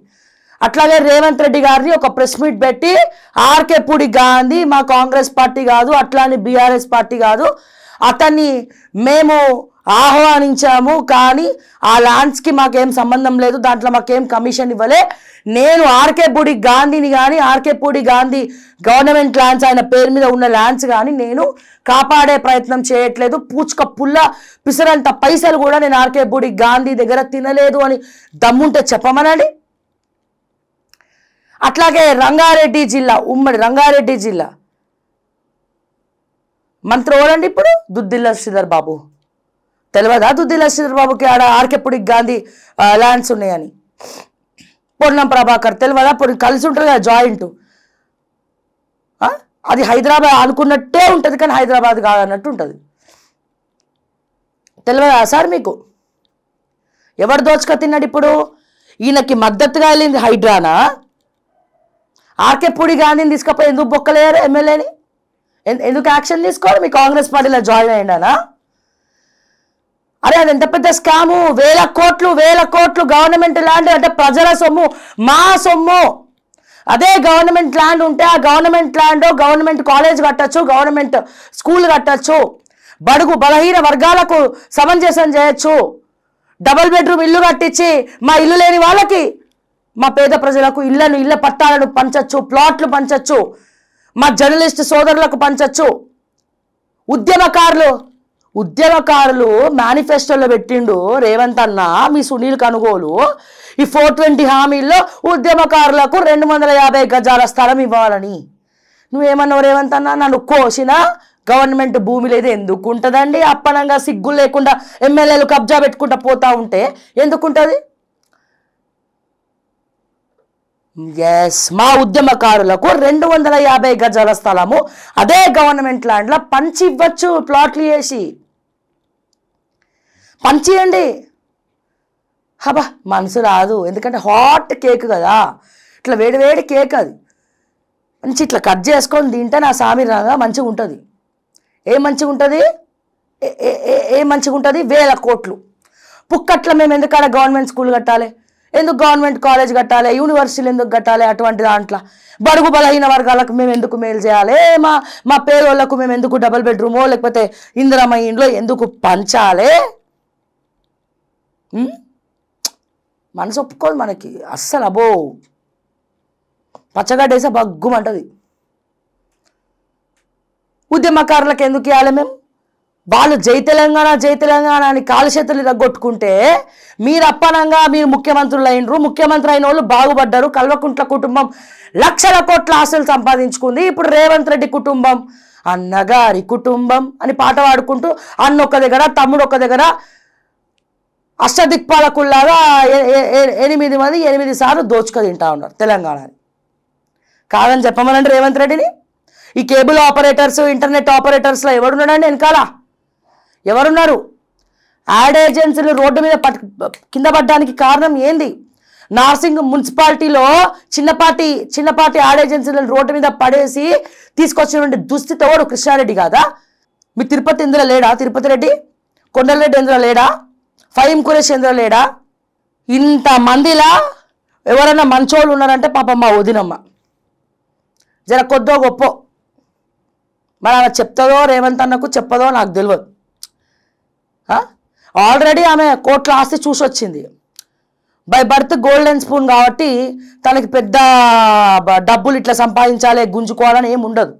అట్లాగే రేవంత్ రెడ్డి గారిని ఒక ప్రెస్ మీట్ పెట్టి ఆర్కేపూడి గాంధీ మా కాంగ్రెస్ పార్టీ కాదు, అట్లానే బీఆర్ఎస్ పార్టీ కాదు, అతన్ని మేము ఆహ్వానించాము కానీ ఆ ల్యాండ్స్కి మాకేం సంబంధం లేదు, దాంట్లో మాకేం కమిషన్ ఇవ్వలే, నేను ఆర్కేపూడి గాంధీని కానీ ఆర్కేపూడి గాంధీ గవర్నమెంట్ ల్యాండ్స్ ఆయన పేరు మీద ఉన్న ల్యాండ్స్ కానీ నేను కాపాడే ప్రయత్నం చేయట్లేదు, పూచుక పుల్ల పిసరంత పైసలు కూడా నేను ఆర్కేపూడి గాంధీ దగ్గర తినలేదు అని దమ్ముంటే చెప్పమనండి. అట్లాగే రంగారెడ్డి జిల్లా, ఉమ్మడి రంగారెడ్డి జిల్లా మంత్రి ఎవరండి ఇప్పుడు? దుద్దిల్ల శ్రీధర్ బాబు. తెలియదా దుద్దిల్ల శ్రీధర్ బాబుకి ఆడ ఆర్కేపూడి గాంధీ ల్యాండ్స్ ఉన్నాయని? పొన్నం ప్రభాకర్ తెలియదా? కలిసి ఉంటుంది కదా జాయింట్, అది హైదరాబాద్ అనుకున్నట్టే ఉంటుంది కానీ హైదరాబాద్ కాదన్నట్టు ఉంటుంది. తెలియదా సార్ మీకు? ఎవరు దోచుక తిన్నాడు ఇప్పుడు? ఈయనకి మద్దతుగా వెళ్ళింది హైడ్రానా? ఆర్కేపూడి గాంధీని తీసుకపోయి ఎందుకు బొక్కలేరు ఎమ్మెల్యేని? ఎందుకు యాక్షన్ తీసుకోవాలి? మీ కాంగ్రెస్ పార్టీలో జాయిన్ అయ్యిండానా? అరే అది ఎంత పెద్ద స్కాము! వేల కోట్లు గవర్నమెంట్ ల్యాండ్, అంటే ప్రజల సొమ్ము, మా సొమ్ము. అదే గవర్నమెంట్ ల్యాండ్ ఉంటే ఆ గవర్నమెంట్ ల్యాండ్ గవర్నమెంట్ కాలేజ్ కట్టచ్చు, గవర్నమెంట్ స్కూల్ కట్టచ్చు, బడుగు బలహీన వర్గాలకు సమంజసం చేయొచ్చు, డబుల్ బెడ్రూమ్ ఇల్లు కట్టించి మా ఇల్లు లేని వాళ్ళకి, మా పేద ప్రజలకు ఇళ్ల పట్టాలను పంచచ్చు, ప్లాట్లు పంచచ్చు, మా జర్నలిస్ట్ సోదరులకు పంచచ్చు. ఉద్యమకారులు మేనిఫెస్టోలో పెట్టిండు రేవంత్ అన్న, మీ సునీల్ కనుగోలు ఈ 420 హామీల్లో ఉద్యమకారులకు 250 గజాల స్థలం ఇవ్వాలని. నువ్వేమన్నావు రేవంత్ అన్న? నన్ను కోసిన గవర్నమెంట్ భూమి లేదు ఎందుకు ఉంటుందండి? అప్పనంగా సిగ్గు లేకుండా ఎమ్మెల్యేలు కబ్జా పెట్టుకుంటా పోతా ఉంటే ఎందుకుంటుంది? ఎస్, మా ఉద్యమకారులకు 250 గజాల స్థలము అదే గవర్నమెంట్ ల్యాండ్లో పంచి ఇవ్వచ్చు, ప్లాట్లు వేసి పంచియండి. హబా మనసు రాదు, ఎందుకంటే హాట్ కేక్ కదా, ఇట్లా వేడి కేక్, అది మంచి ఇట్లా కట్ చేసుకొని తింటే నా సామి రాగా మంచిగా ఉంటుంది. ఏం మంచిగా ఉంటుంది? ఏం మంచిగా ఉంటుంది? 1000 కోట్లు పుక్కట్ల మేము ఎందుకడ గవర్నమెంట్ స్కూల్ కట్టాలి? ఎందుకు గవర్నమెంట్ కాలేజ్ కట్టాలి, యూనివర్సిటీలు ఎందుకు కట్టాలి, అటువంటి దాంట్లో బడుగు బలహీన వర్గాలకు మేము ఎందుకు మేలు చేయాలి, మా పేదోళ్లకు మేము ఎందుకు డబుల్ బెడ్రూమో లేకపోతే ఇందిరమ్మ ఇంట్లో ఎందుకు పంచాలి? మనసు ఒప్పుకోదు మనకి అస్సలు. అబో పచ్చగడ్డేసే బగ్గుమంటది. ఉద్యమకారులకు ఎందుకు ఇవ్వాలి మేము? వాళ్ళు జై తెలంగాణ అని కాలు చేతులు తగ్గొట్టుకుంటే మీరు అప్పనంగా మీరు ముఖ్యమంత్రులు అయినరు, ముఖ్యమంత్రి అయిన వాళ్ళు బాగుపడ్డారు. కల్వకుంట్ల కుటుంబం లక్షల కోట్ల ఆస్తులు సంపాదించుకుంది. ఇప్పుడు రేవంత్ రెడ్డి కుటుంబం అన్నగారి కుటుంబం అని పాట పాడుకుంటూ అన్న ఒక దగ్గర తమ్ముడు ఒక దగ్గర అష్టదిక్పాలకుల్లాగా 8 మంది 8 సార్లు దోచుక తింటా ఉన్నారు తెలంగాణని. కాదని చెప్పమనండి రేవంత్ రెడ్డిని. ఈ కేబుల్ ఆపరేటర్స్, ఇంటర్నెట్ ఆపరేటర్స్లో ఎవరున్నాడండి వెనకాల? ఎవరున్నారు? యాడ్ ఏజెన్సీలు రోడ్డు మీద కింద పడ్డానికి కారణం ఏంది? నార్సింగ్ మున్సిపాలిటీలో చిన్నపాటి యాడ్ ఏజెన్సీలను రోడ్డు మీద పడేసి తీసుకొచ్చినటువంటి దుస్థితి ఎవడు? కృష్ణారెడ్డి కాదా? మీ తిరుపతి ఇందులో లేడా? తిరుపతి రెడ్డి, కొండలరెడ్డి ఇందులో లేడా? ఫహీం ఖురేషి ఇందులో లేడా? ఇంతమందిలా ఎవరైనా మంచోళ్ళు ఉన్నారంటే పాపం మా వదినమ్మ జర కొద్దో గొప్ప. మరి ఆమె చెప్తుందో రేవంత్ అన్నకు చెప్పదో నాకు తెలియదు. ఆల్రెడీ ఆమె కోట్ల ఆస్తి చూసి వచ్చింది. బై బర్త్ గోల్డెన్ స్పూన్ కాబట్టి తనకి పెద్ద డబ్బులు ఇట్లా సంపాదించాలి గుంజుకోవాలని ఏమి ఉండదు.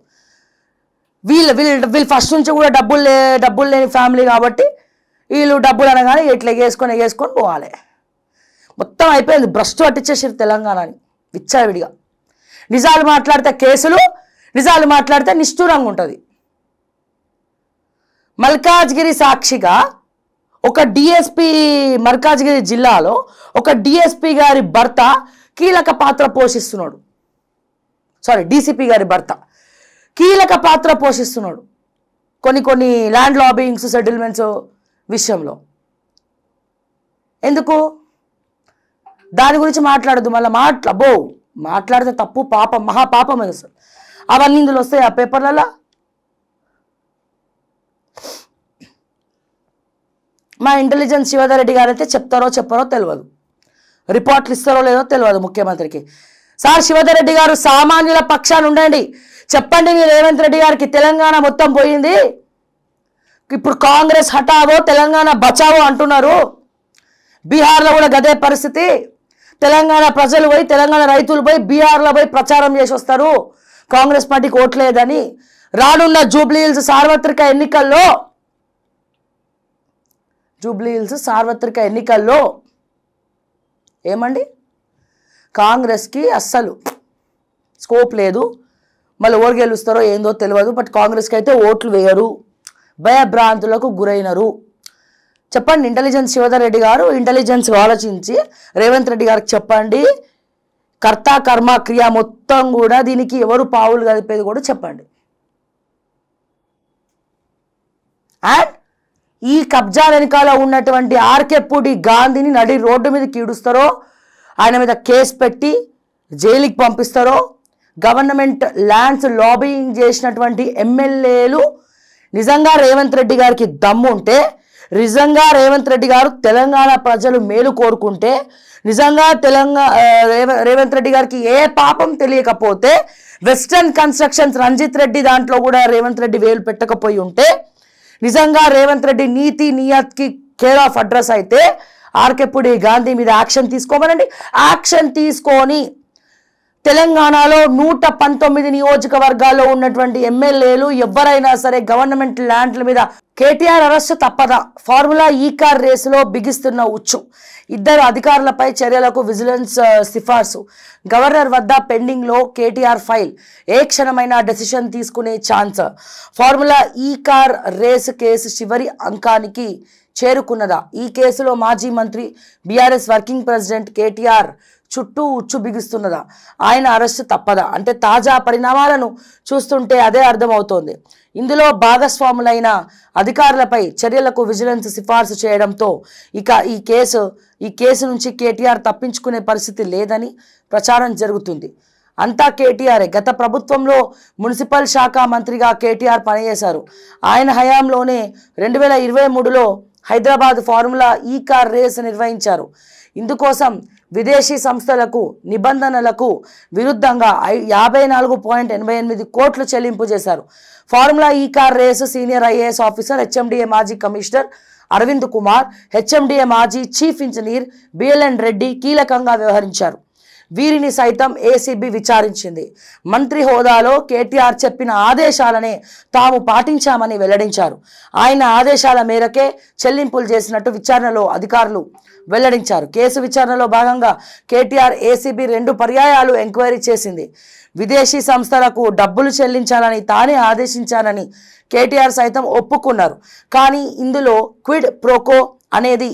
వీళ్ళు ఫస్ట్ నుంచి కూడా డబ్బులు లేని ఫ్యామిలీ కాబట్టి వీళ్ళు డబ్బులు అనగానే ఇట్లా ఎగేసుకొని పోవాలి. మొత్తం అయిపోయింది. భ్రష్టు పట్టించేసారు తెలంగాణని విచ్చలవిడిగా. నిజాలు మాట్లాడితే కేసులు, నిజాలు మాట్లాడితే నిష్ఠూరంగా ఉంటుంది. మల్కాజ్గిరి సాక్షిగా ఒక డిఎస్పి, మల్కాజ్గిరి జిల్లాలో ఒక డిఎస్పి గారి భర్త కీలక పాత్ర పోషిస్తున్నాడు. డీసీపీ గారి భర్త కీలక పాత్ర పోషిస్తున్నాడు కొన్ని ల్యాండ్ లాబింగ్స్, సెటిల్మెంట్స్ విషయంలో. ఎందుకు? దాని గురించి మాట్లాడద్దు. మళ్ళీ మాట్లాడితే తప్పు, పాపం, మహాపాపం అసలు. అవన్నీ ఇందులో వస్తాయి ఆ పేపర్లలో. మా ఇంటెలిజెన్స్ శివధర్ రెడ్డి గారు అయితే చెప్తారో చెప్పరో తెలియదు, రిపోర్ట్లు ఇస్తారో లేదో తెలియదు ముఖ్యమంత్రికి. సార్ శివధర్ రెడ్డి గారు సామాన్యుల పక్షాన ఉండండి, చెప్పండి మీరు రేవంత్ రెడ్డి గారికి తెలంగాణ మొత్తం పోయింది, ఇప్పుడు కాంగ్రెస్ హటావో తెలంగాణ బచావో అంటున్నారు. బీహార్లో కూడా గదే పరిస్థితి. తెలంగాణ ప్రజలు పోయి, తెలంగాణ రైతులు పోయి బీహార్లో పోయి ప్రచారం చేసి వస్తారు కాంగ్రెస్ పార్టీకి ఓట్లేదని. రానున్న జూబ్లీహిల్స్ సార్వత్రిక ఎన్నికల్లో ఏమండి కాంగ్రెస్కి అస్సలు స్కోప్ లేదు. మళ్ళీ ఎవరు గెలుస్తారో ఏందో తెలియదు. బట్ కాంగ్రెస్కి అయితే ఓట్లు వేయరు, భయభ్రాంతులకు గురైనరు. చెప్పండి ఇంటెలిజెన్స్ శివధర్ రెడ్డి గారు, ఇంటెలిజెన్స్ ఆలోచించి రేవంత్ రెడ్డి గారికి చెప్పండి. కర్త కర్మ క్రియ మొత్తం కూడా దీనికి ఎవరు పావులు కలిపేది కూడా చెప్పండి. అండ్ ఈ కబ్జా వెనకాల ఉన్నటువంటి ఆర్కేపూడి గాంధీని నడి రోడ్డు మీద కీడుస్తారో, ఆయన మీద కేసు పెట్టి జైలుకి పంపిస్తారో, గవర్నమెంట్ ల్యాండ్స్ లాబింగ్ చేసినటువంటి ఎమ్మెల్యేలు నిజంగా రేవంత్ రెడ్డి గారికి దమ్ము ఉంటే, నిజంగా రేవంత్ రెడ్డి గారు తెలంగాణ ప్రజలు మేలు కోరుకుంటే, నిజంగా రేవంత్ రెడ్డి గారికి ఏ పాపం తెలియకపోతే, వెస్టర్న్ కన్స్ట్రక్షన్స్ రంజిత్ రెడ్డి దాంట్లో కూడా రేవంత్ రెడ్డి వేలు పెట్టకపోయి ఉంటే, నిజంగా రేవంత్ రెడ్డి నీతి నియత్కి కేర్ ఆఫ్ అడ్రస్ అయితే ఆర్కేపూడి గాంధీ మీద యాక్షన్ తీసుకోమనండి. యాక్షన్ తీసుకొని తెలంగాణలో 119 నియోజకవర్గాల్లో ఉన్నటువంటి ఎమ్మెల్యేలు ఎవరైనా సరే గవర్నమెంట్ ల్యాండ్ల మీద కేటీఆర్ అరెస్ట్ తప్పదా? ఫార్ములా ఈ కార్ రేసులో బిగిస్తున్న ఉచ్చు. 2 అధికారులపై చర్యలకు విజిలెన్స్ సిఫార్సు. గవర్నర్ వద్ద పెండింగ్లో కేటీఆర్ ఫైల్. ఏ క్షణమైనా డెసిషన్ తీసుకునే ఛాన్స్. ఫార్ములా ఈ కార్ రేసు కేసు చివరి అంకానికి చేరుకున్నదా? ఈ కేసులో మాజీ మంత్రి బీఆర్ఎస్ వర్కింగ్ ప్రెసిడెంట్ కేటీఆర్ చుట్టూ ఉచ్చు బిగుస్తున్నదా? ఆయన అరెస్టు తప్పదా? అంటే తాజా పరిణామాలను చూస్తుంటే అదే అర్థమవుతోంది. ఇందులో భాగస్వాములైన అధికారులపై చర్యలకు విజిలెన్స్ సిఫార్సు చేయడంతో ఇక ఈ కేసు నుంచి కేటీఆర్ తప్పించుకునే పరిస్థితి లేదని ప్రచారం జరుగుతుంది. అంతా కేటీఆర్. గత ప్రభుత్వంలో మున్సిపల్ శాఖ మంత్రిగా కేటీఆర్ పనిచేశారు. ఆయన హయాంలోనే 2023లో హైదరాబాద్ ఫార్ములా ఈ కార్ రేస్ నిర్వహించారు. ఇందుకోసం విదేశీ సంస్థలకు నిబంధనలకు విరుద్ధంగా 54.88 కోట్లు చెల్లింపు చేశారు. ఫార్ములా ఈ car race senior IAS officer HMDA మాజీ కమిషనర్ అరవింద్ కుమార్, హెచ్ఎండిఏ మాజీ చీఫ్ ఇంజనీర్ బిఎల్ఎన్ రెడ్డి కీలకంగా వ్యవహరించారు. వీరిని సైతం ఏసీబీ విచారించింది. మంత్రి హోదాలో కేటీఆర్ చెప్పిన ఆదేశాలనే తాము పాటించామని వెల్లడించారు. ఆయన ఆదేశాల మేరకే చెల్లింపులు చేసినట్టు విచారణలో అధికారులు వెల్లడించారు. కేసు విచారణలో భాగంగా కేటీఆర్ ఏసీబీ 2 పర్యాయాలు ఎంక్వైరీ చేసింది. విదేశీ సంస్థలకు డబ్బులు చెల్లించాలని తానే ఆదేశించానని కేటీఆర్ సైతం ఒప్పుకున్నారు. కానీ ఇందులో క్విడ్ ప్రోకో అనేది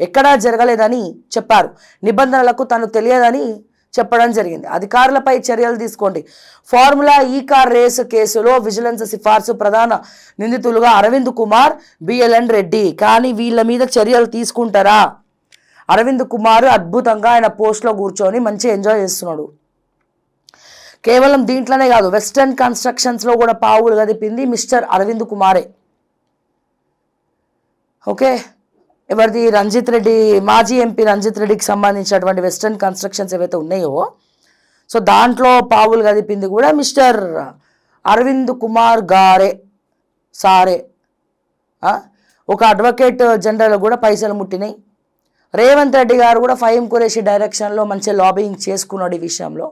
ఎక్కడా జరగలేదని చెప్పారు. నిబంధనలకు తను తెలియదని చెప్పడం జరిగింది. అధికారులపై చర్యలు తీసుకోండి. ఫార్ములా ఈ కార్ రేసు కేసులో విజిలెన్స్ సిఫార్సు ప్రధాన నిందితులుగా అరవింద్ కుమార్, బిఎల్ఎన్ రెడ్డి. కానీ వీళ్ళ మీద చర్యలు తీసుకుంటారా? అరవింద్ కుమార్ అద్భుతంగా ఆయన పోస్ట్లో కూర్చొని మంచిగా ఎంజాయ్ చేస్తున్నాడు. కేవలం దీంట్లోనే కాదు, వెస్టర్న్ కన్స్ట్రక్షన్స్లో కూడా పావులు గదిపింది మిస్టర్ అరవింద్ కుమారే. ఓకే, ఎవరిది? రంజిత్ రెడ్డి, మాజీ ఎంపీ రంజిత్ రెడ్డికి సంబంధించినటువంటి వెస్టర్న్ కన్స్ట్రక్షన్స్ ఏవైతే ఉన్నాయో, సో దాంట్లో పావులు గదిపింది కూడా మిస్టర్ అరవింద్ కుమార్ గారే సారే. ఒక అడ్వకేట్ జనరల్ కూడా పైసలు ముట్టినాయి. రేవంత్ రెడ్డి గారు కూడా ఫహీం ఖురేషీ డైరెక్షన్లో మంచి లాబింగ్ చేసుకున్నాడు ఈ విషయంలో.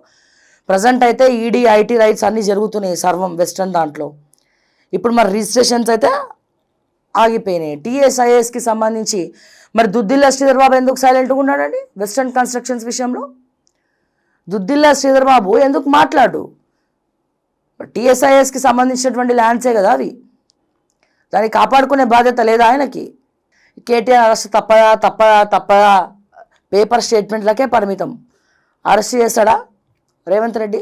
ప్రజెంట్ అయితే ఈడీ ఐటీ రైట్స్ అన్నీ జరుగుతున్నాయి సర్వం వెస్టర్న్ దాంట్లో. ఇప్పుడు మరి రిజిస్ట్రేషన్స్ అయితే ఆగిపోయినాయి. టీఎస్ఐఎస్కి సంబంధించి మరి దుద్దిల్ల శ్రీధర్ బాబు ఎందుకు సైలెంట్గా ఉన్నాడండి వెస్టర్న్ కన్స్ట్రక్షన్స్ విషయంలో? దుద్దిల్ల శ్రీధర్ బాబు ఎందుకు మాట్లాడు? టీఎస్ఐఎస్కి సంబంధించినటువంటి ల్యాండ్సే కదా అవి, దాన్ని కాపాడుకునే బాధ్యత లేదా ఆయనకి? కేటీఆర్ అరెస్ట్ తప్పదా పేపర్ స్టేట్మెంట్లకే పరిమితం. అరెస్ట్ చేస్తాడా రేవంత్ రెడ్డి?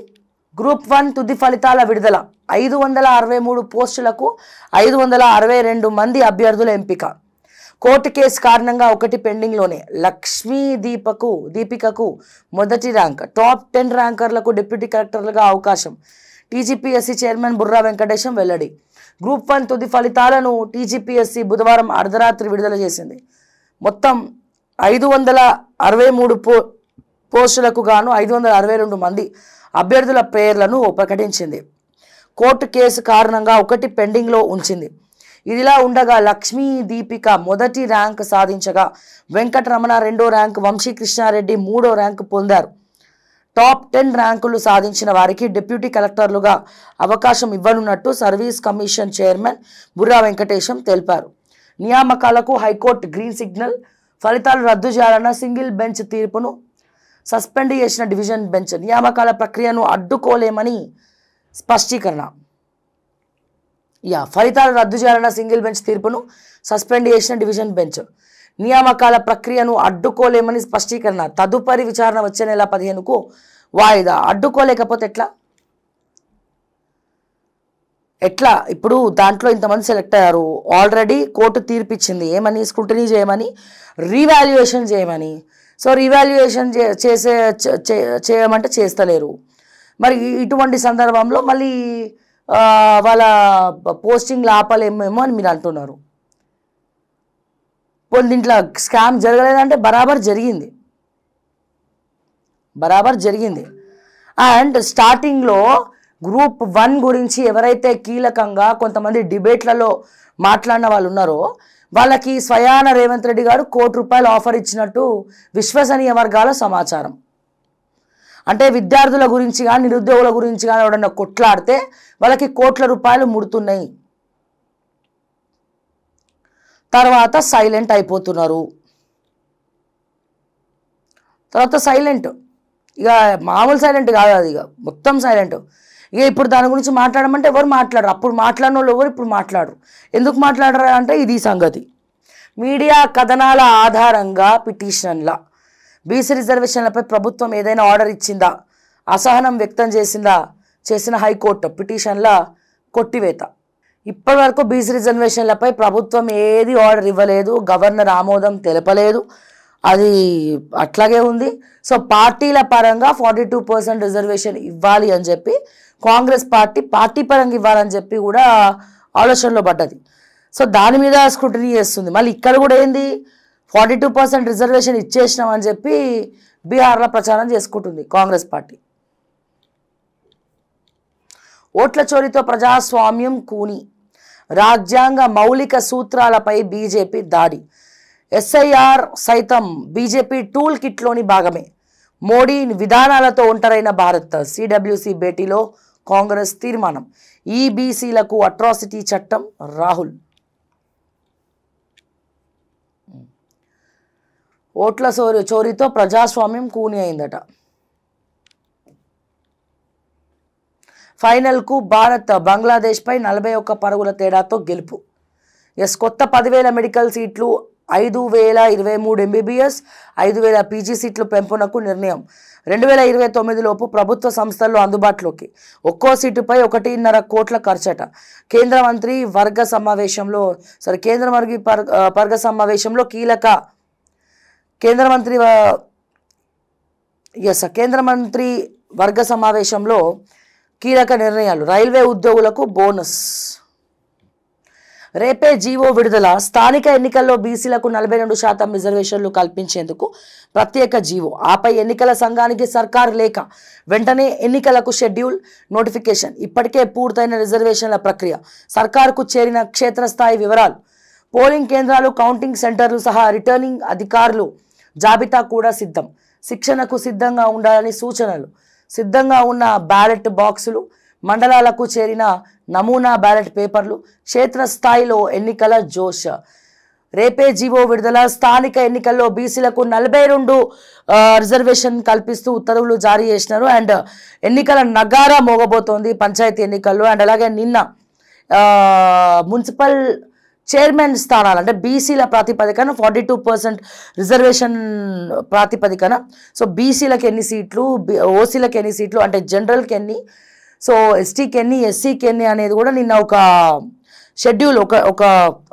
గ్రూప్ 1 తుది ఫలితాల విడుదల. 563 పోస్టులకు 562 మంది అభ్యర్థుల ఎంపిక. కోర్టు కేసు కారణంగా 1 పెండింగ్లోనే. లక్ష్మీ దీపికకు మొదటి ర్యాంక్. టాప్ 10 ర్యాంకర్లకు డిప్యూటీ కలెక్టర్లుగా అవకాశం. టీజీపీఎస్సీ చైర్మన్ బుర్రా వెంకటేశం వెల్లడి. గ్రూప్ 1 తుది ఫలితాలను టీజీపీఎస్సీ బుధవారం అర్ధరాత్రి విడుదల చేసింది. మొత్తం 563 పోస్టులకు గాను 562 మంది అభ్యర్థుల పేర్లను ప్రకటించింది. కోర్టు కేసు కారణంగా 1 పెండింగ్లో ఉంచింది. ఇదిలా ఉండగా లక్ష్మీ దీపిక మొదటి ర్యాంక్ సాధించగా వెంకటరమణ 2వ ర్యాంక్, వంశీకృష్ణారెడ్డి 3వ ర్యాంక్ పొందారు. టాప్ 10 ర్యాంకులు సాధించిన వారికి డిప్యూటీ కలెక్టర్లుగా అవకాశం ఇవ్వనున్నట్టు service commission chairman Burra Venkatesham తెలిపారు. నియామకాలకు హైకోర్టు గ్రీన్ సిగ్నల్. ఫలితాలు రద్దు చేయాలన్న సింగిల్ బెంచ్ తీర్పును సస్పెండ్ చేసిన డివిజన్ బెంచ్. నియామకాల ప్రక్రియను అడ్డుకోలేమని స్పష్టీకరణ. ఫలితాలు రద్దు చేయాలన్న సింగిల్ బెంచ్ తీర్పును సస్పెండ్ చేసిన డివిజన్ బెంచ్. నియామకాల ప్రక్రియను అడ్డుకోలేమని స్పష్టీకరణ. తదుపరి విచారణ వచ్చే నెల 15కు వాయిదా. అడ్డుకోలేకపోతే ఎట్లా? ఇప్పుడు దాంట్లో ఇంతమంది సెలెక్ట్ అయ్యారు. ఆల్రెడీ కోర్టు తీర్పిచ్చింది ఏమని? స్క్రూటినీ చేయమని, రీవాల్యుయేషన్ చేయమని. సో రీవాల్యుయేషన్ చేయమంటే చేస్తలేరు. మరి ఇటువంటి సందర్భంలో మళ్ళీ వాళ్ళ పోస్టింగ్లు ఆపలేమేమో అని మీరు అంటున్నారు. దీంట్లో స్కామ్ జరగలేదంటే బరాబర్ జరిగింది. అండ్ స్టార్టింగ్లో గ్రూప్ 1 గురించి ఎవరైతే కీలకంగా కొంతమంది డిబేట్లలో మాట్లాడిన వాళ్ళు ఉన్నారో వాళ్ళకి స్వయాన రేవంత్ రెడ్డి గారు ₹1 కోటి ఆఫర్ ఇచ్చినట్టు విశ్వసనీయ వర్గాల సమాచారం. అంటే విద్యార్థుల గురించి కానీ నిరుద్యోగుల గురించి కానీ ఎవడన్నా కొట్లాడితే వాళ్ళకి ₹1 కోట్ల ముడుతున్నాయి. తర్వాత సైలెంట్ అయిపోతున్నారు. ఇక మామూలు సైలెంట్ కాదు అది, ఇక మొత్తం సైలెంట్. ఇక ఇప్పుడు దాని గురించి మాట్లాడమంటే ఎవరు మాట్లాడరు. అప్పుడు మాట్లాడిన వాళ్ళు ఎవరు ఇప్పుడు మాట్లాడరు. ఎందుకు మాట్లాడరు అంటే ఇది సంగతి. మీడియా కథనాల ఆధారంగా పిటిషన్ల బీసీ రిజర్వేషన్లపై ప్రభుత్వం ఏదైనా ఆర్డర్ ఇచ్చిందా, అసహనం వ్యక్తం చేసిన హైకోర్టు పిటిషన్ల కొట్టివేత. ఇప్పటి వరకు బీసీ రిజర్వేషన్లపై ప్రభుత్వం ఏది ఆర్డర్ ఇవ్వలేదు, గవర్నర్ ఆమోదం తెలపలేదు, అది అట్లాగే ఉంది. సో పార్టీల పరంగా 42% రిజర్వేషన్ ఇవ్వాలి అని చెప్పి కాంగ్రెస్ పార్టీ పరంగా ఇవ్వాలని చెప్పి కూడా ఆలోచనలో పడ్డది. సో దాని మీద స్క్రూటినీ చేస్తుంది. మళ్ళీ ఇక్కడ కూడా ఏంది 42% రిజర్వేషన్ ఇచ్చేసినాం అని చెప్పి బీహార్లో ప్రచారం చేసుకుంటుంది కాంగ్రెస్ పార్టీ. ఓట్ల చోరీతో ప్రజాస్వామ్యం కూని, రాజ్యాంగ మౌలిక సూత్రాలపై బీజేపీ దాడి, ఎస్ఐఆర్ సైతం బీజేపీ టూల్ కిట్లోని భాగమే, మోడీ విధానాలతో ఒంటరైన భారత్, సిడబ్ల్యూసి భేటీలో కాంగ్రెస్ తీర్మానం, ఈబీసీలకు అట్రాసిటీ చట్టం రాహుల్. ఓట్ల చోరీతో ప్రజాస్వామ్యం కూని అయిందట. ఫైనల్కు భారత్ బంగ్లాదేశ్పై 41 పరుగుల తేడాతో గెలుపు. కొత్త 10,000 మెడికల్ సీట్లు, 5,023 MBBS, 5,000 పీజీ సీట్లు పెంపునకు నిర్ణయం. 2029 లోపు ప్రభుత్వ సంస్థల్లో అందుబాటులోకి. ఒక్కో సీటుపై 1.5 కోట్ల ఖర్చట. కేంద్ర మంత్రి వర్గ సమావేశంలో కీలక కేంద్ర మంత్రి వర్గ సమావేశంలో కీలక నిర్ణయాలు. రైల్వే ఉద్యోగులకు బోనస్. రేపే జీవో విడుదల. స్థానిక ఎన్నికల్లో బీసీలకు 42% రిజర్వేషన్లు కల్పించేందుకు ప్రత్యేక జీవో. ఆపై ఎన్నికల సంఘానికి సర్కార్ లేఖ. వెంటనే ఎన్నికలకు షెడ్యూల్ నోటిఫికేషన్. ఇప్పటికే పూర్తయిన రిజర్వేషన్ల ప్రక్రియ. సర్కార్కు చేరిన క్షేత్రస్థాయి వివరాలు. పోలింగ్ కేంద్రాలు, కౌంటింగ్ సెంటర్లు సహా రిటర్నింగ్ అధికారులు జాబితా కూడా సిద్ధం. శిక్షణకు సిద్ధంగా ఉండాలని సూచనలు. సిద్ధంగా ఉన్న బ్యాలెట్ బాక్సులు, మండలాలకు చేరిన నమూనా బ్యాలెట్ పేపర్లు, క్షేత్రస్థాయిలో ఎన్నికల జోష్. రేపే జీవో విడుదల. స్థానిక ఎన్నికల్లో బీసీలకు 42 రిజర్వేషన్ కల్పిస్తూ ఉత్తర్వులు జారీ చేసినారు. అండ్ ఎన్నికల నగారా మోగబోతోంది పంచాయతీ ఎన్నికల్లో. అండ్ అలాగే నిన్న మున్సిపల్ చైర్మన్ స్థానాలు అంటే బీసీల ప్రాతిపదికన 42% రిజర్వేషన్ ప్రాతిపదికన. సో బీసీలకు ఎన్ని సీట్లు, ఓసీలకు ఎన్ని సీట్లు, అంటే జనరల్కి ఎన్ని, సో ఎస్టీకి ఎన్ని, ఎస్సీకి ఎన్ని అనేది కూడా నిన్న ఒక షెడ్యూల్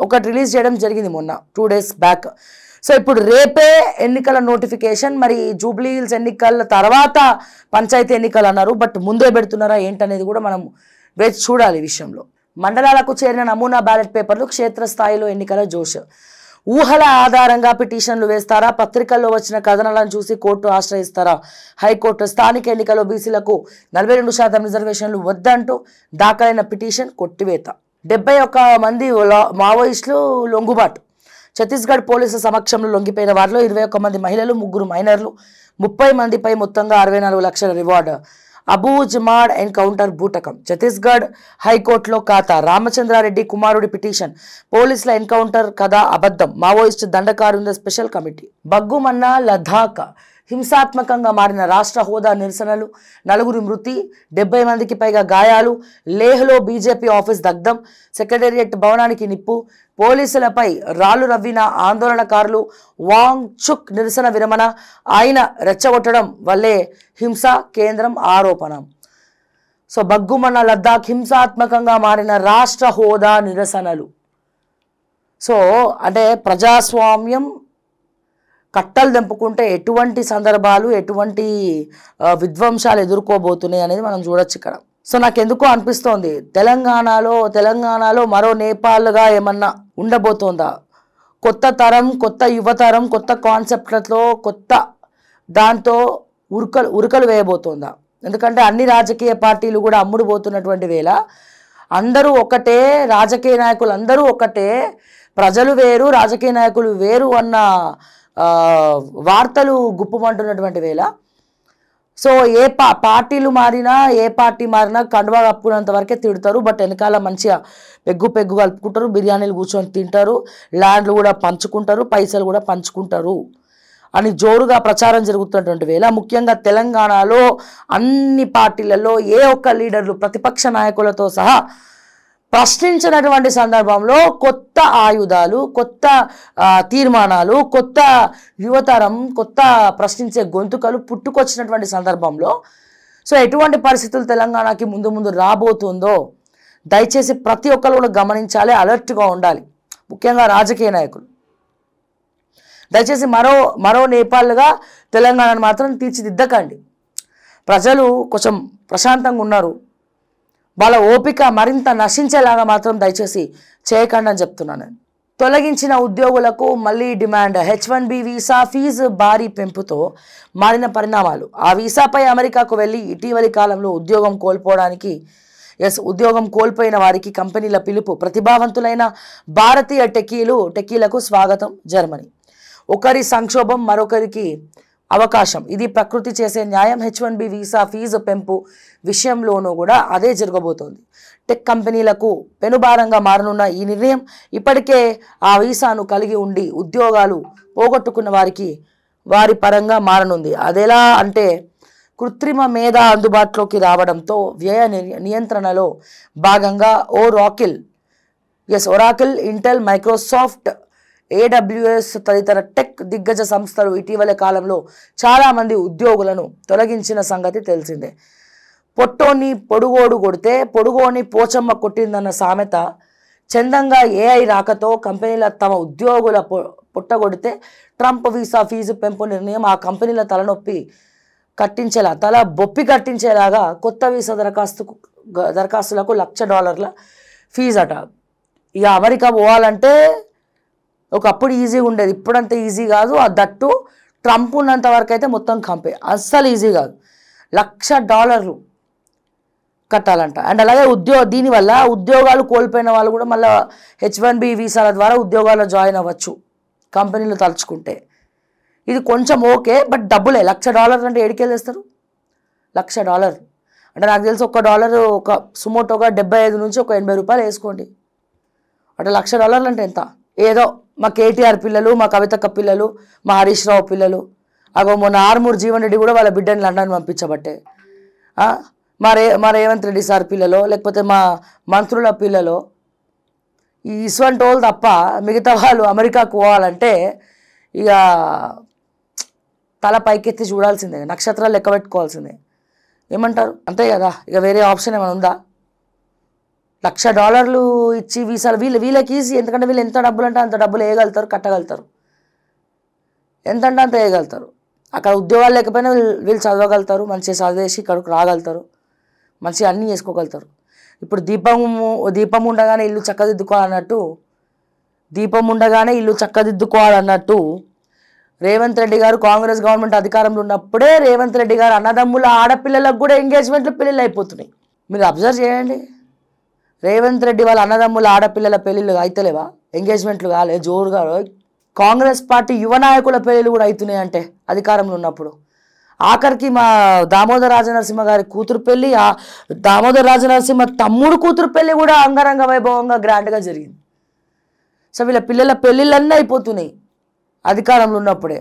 ఒకటి రిలీజ్ చేయడం జరిగింది మొన్న 2 days బ్యాక్. సో ఇప్పుడు రేపే ఎన్నికల నోటిఫికేషన్. మరి జూబ్లీ హిల్స్ ఎన్నికల తర్వాత పంచాయతీ ఎన్నికలు అన్నారు, బట్ ముందే పెడుతున్నారా ఏంటనేది కూడా మనం వేచి చూడాలి ఈ విషయంలో. మండలాలకు చేరిన నమూనా బ్యాలెట్ పేపర్లు, క్షేత్రస్థాయిలో ఎన్నికల జోష్. ఊహల ఆధారంగా పిటిషన్లు వేస్తారా? పత్రికల్లో వచ్చిన కథనాలను చూసి కోర్టు ఆశ్రయిస్తారా? హైకోర్టు. స్థానిక ఎన్నికల్లో బీసీలకు 42% రిజర్వేషన్లు వద్దంటూ దాఖలైన పిటిషన్ కొట్టివేత. 71 మంది మావోయిస్టులు లొంగుబాటు. ఛత్తీస్గఢ్ పోలీసుల సమక్షంలో లొంగిపోయిన వారిలో 21 మంది మహిళలు, 3 మైనర్లు. 30 మందిపై మొత్తంగా 64 లక్షల రివార్డు. అబూజ్మాడ్ ఎన్కౌంటర్ బూటకం. ఛత్తీస్గఢ్ హైకోర్టులో ఖాతా. రామచంద్రారెడ్డి కుమారుడి పిటిషన్. పోలీసుల ఎన్కౌంటర్ కథ అబద్ధం. మావోయిస్టు దండకారుంద స్పెషల్ కమిటీ. బగ్గుమన్నా లద్దాఖ్. హింసాత్మకంగా మారిన రాష్ట్ర హోదా నిరసనలు. 4 మృతి, 70 మందికి పైగా గాయాలు. లేహ్లో బీజేపీ ఆఫీస్ దగ్ధం. సెక్రటేరియట్ భవనానికి నిప్పు. పోలీసులపై రాళ్లు రవ్విన ఆందోళనకారులు. వాంగ్ చుక్ నిరసన విరమణ. ఆయన రెచ్చగొట్టడం వల్లే హింస, కేంద్రం ఆరోపణ. సో బగ్గుమన్న లద్దాఖ్ హింసాత్మకంగా మారిన రాష్ట్ర హోదా నిరసనలు. సో అంటే ప్రజాస్వామ్యం కట్టలు తెంపుకుంటే ఎటువంటి సందర్భాలు, ఎటువంటి విధ్వంసాలు ఎదుర్కోబోతున్నాయి అనేది మనం చూడొచ్చు ఇక్కడ. సో నాకు ఎందుకో అనిపిస్తోంది తెలంగాణలో మరో నేపాల్గా ఏమన్నా ఉండబోతోందా? కొత్త తరం, కొత్త యువతరం, కొత్త కాన్సెప్ట్లతో, కొత్త దాంతో ఉరకలు వేయబోతోందా? ఎందుకంటే అన్ని రాజకీయ పార్టీలు కూడా అమ్ముడుపోతున్నటువంటి వేళ అందరూ ఒకటే, రాజకీయ నాయకులు అందరూ ఒకటే, ప్రజలు వేరు, రాజకీయ నాయకులు వేరు అన్న వార్తలు గుప్పమంటున్నటువంటి వేళ. సో ఏ పార్టీలు మారినా, ఏ పార్టీ మారినా కండువా కప్పుకున్నంత వరకే తిడతారు, బట్ వెనకాల మంచిగా పెగ్గు కలుపుకుంటారు, బిర్యానీలు కూర్చొని తింటారు, ల్యాండ్లు కూడా పంచుకుంటారు, పైసలు కూడా పంచుకుంటారు అని జోరుగా ప్రచారం జరుగుతున్నటువంటి వేళ ముఖ్యంగా తెలంగాణలో అన్ని పార్టీలలో ఏ ఒక్క లీడర్లు ప్రతిపక్ష నాయకులతో సహా ప్రశ్నించినటువంటి సందర్భంలో కొత్త ఆయుధాలు, కొత్త తీర్మానాలు, కొత్త యువతరం, కొత్త ప్రశ్నించే గొంతుకలు పుట్టుకొచ్చినటువంటి సందర్భంలో సో ఎటువంటి పరిస్థితులు తెలంగాణకి ముందు రాబోతుందో దయచేసి ప్రతి ఒక్కరు కూడా గమనించాలి, అలర్ట్గా ఉండాలి. ముఖ్యంగా రాజకీయ నాయకులు దయచేసి మరో నేపాల్గా తెలంగాణను మాత్రం తీర్చిదిద్దకండి. ప్రజలు కొంచెం ప్రశాంతంగా ఉన్నారు, వాళ్ళ ఓపిక మరింత నశించేలాగా మాత్రం దయచేసి చేయకండి అని చెప్తున్నాను నేను. తొలగించిన ఉద్యోగులకు మళ్ళీ డిమాండ్. H1B వీసా ఫీజు భారీ పెంపుతో మారిన పరిణామాలు. ఆ వీసాపై అమెరికాకు వెళ్ళి ఇటీవలి కాలంలో ఉద్యోగం కోల్పోయిన వారికి కంపెనీల పిలుపు. ప్రతిభావంతులైన భారతీయ టెకీలకు స్వాగతం. జర్మనీ. ఒకరి సంక్షోభం మరొకరికి అవకాశం. ఇది ప్రకృతి చేసే న్యాయం. H1B వీసా ఫీజు పెంపు విషయంలోనూ కూడా అదే జరగబోతోంది. టెక్ కంపెనీలకు పెనుభారంగా మారనున్న ఈ నిర్ణయం ఇప్పటికే ఆ వీసాను కలిగి ఉండి ఉద్యోగాలు పోగొట్టుకున్న వారి పరంగా మారనుంది. అదెలా అంటే కృత్రిమ మేధ అందుబాటులోకి రావడంతో వ్యయ నియంత్రణలో భాగంగా ఒరాకిల్, ఇంటెల్, మైక్రోసాఫ్ట్, AWS తదితర టెక్ దిగ్గజ సంస్థలు ఇటీవల కాలంలో చాలామంది ఉద్యోగులను తొలగించిన సంగతి తెలిసిందే. పొట్టోని పొడుగోడు కొడితే పొడుగోని పోచమ్మ కొట్టిందన్న సామెత చందంగా AI రాకతో కంపెనీల తమ ఉద్యోగుల పొట్టగొడితే ట్రంప్ వీసా ఫీజు పెంపు నిర్ణయం ఆ కంపెనీల తల బొప్పి కట్టించేలాగా కొత్త వీసా దరఖాస్తులకు $1,00,000 ఫీజు అట. ఇక అమెరికా పోవాలంటే ఒకప్పుడు ఈజీగా ఉండేది, ఇప్పుడంత ఈజీ కాదు. ఆ దట్టు ట్రంప్ ఉన్నంత వరకు అయితే మొత్తం కంపే, అస్సలు ఈజీ కాదు. $1,00,000 కట్టాలంట. అండ్ అలాగే దీనివల్ల ఉద్యోగాలు కోల్పోయిన వాళ్ళు కూడా మళ్ళీ H1B వీసాల ద్వారా ఉద్యోగాల్లో జాయిన్ అవ్వచ్చు కంపెనీలు తలుచుకుంటే. ఇది కొంచెం ఓకే, బట్ డబ్బులే. $1,00,000 అంటే ఏడికెళ్ళి తెస్తారు? $1,00,000 అంటే నాకు తెలిసి $1 ఒక సుమోటోగా 75 నుంచి ఒక 80 రూపాయలు వేసుకోండి. అంటే $1,00,000 అంటే ఎంత? ఏదో మా KTR పిల్లలు, మా కవితక్క పిల్లలు, మా హరీష్ రావు పిల్లలు, మొన్న ఆర్మూర్ జీవన్ రెడ్డి కూడా వాళ్ళ బిడ్డని లండన్ పంపించబట్టే, మా రేవంత్ రెడ్డి సార్ పిల్లలు, లేకపోతే మా మంత్రుల పిల్లలు, ఈ ఇస్వంటి వాళ్ళు తప్ప మిగతా వాళ్ళు అమెరికాకు పోవాలంటే ఇక తల పైకెత్తి చూడాల్సిందే, నక్షత్రాలు లెక్క పెట్టుకోవాల్సిందే. ఏమంటారు? అంతే కదా, ఇక వేరే ఆప్షన్ ఏమైనా ఉందా? $1,00,000 ఇచ్చి వీసాలు వీళ్ళకి ఈజీ. ఎందుకంటే వీళ్ళు ఎంత డబ్బులు అంటే అంత డబ్బులు వేయగలుగుతారు, కట్టగలుగుతారు. ఎంతంటే అంత వేయగలుగుతారు. అక్కడ ఉద్యోగాలు లేకపోయినా వీళ్ళు చదవగలుగుతారు, మంచిగా చదివేసి ఇక్కడికి రాగలుగుతారు, మంచిగా అన్నీ చేసుకోగలుగుతారు. ఇప్పుడు దీపం ఉండగానే ఇల్లు చక్కదిద్దుకోవాలన్నట్టు రేవంత్ రెడ్డి గారు కాంగ్రెస్ గవర్నమెంట్ అధికారంలో ఉన్నప్పుడే రేవంత్ రెడ్డి గారు అన్నదమ్ముల ఆడపిల్లలకు కూడా ఎంగేజ్మెంట్లు పెళ్ళిళ్ళు అయిపోతున్నాయి. మీరు అబ్జర్వ్ చేయండి. రేవంత్ రెడ్డి వాళ్ళ అన్నదమ్ముల ఆడపిల్లల పెళ్ళిళ్ళు అయితలేవా? ఎంగేజ్మెంట్లు కాలే జోరుగా. కాంగ్రెస్ పార్టీ యువ నాయకుల పెళ్ళిళ్ళు కూడా అవుతున్నాయి అంటే అధికారంలో ఉన్నప్పుడు. ఆఖరికి మా దామోదర రాజనరసింహ గారి కూతురు పెళ్ళి, దామోదర రాజనరసింహ తమ్ముడు కూతురు పెళ్ళి కూడా అంగరంగ వైభవంగా గ్రాండ్గా జరిగింది. సో వీళ్ళ పిల్లల పెళ్ళిళ్ళన్నీ అయిపోతున్నాయి అధికారంలో ఉన్నప్పుడే.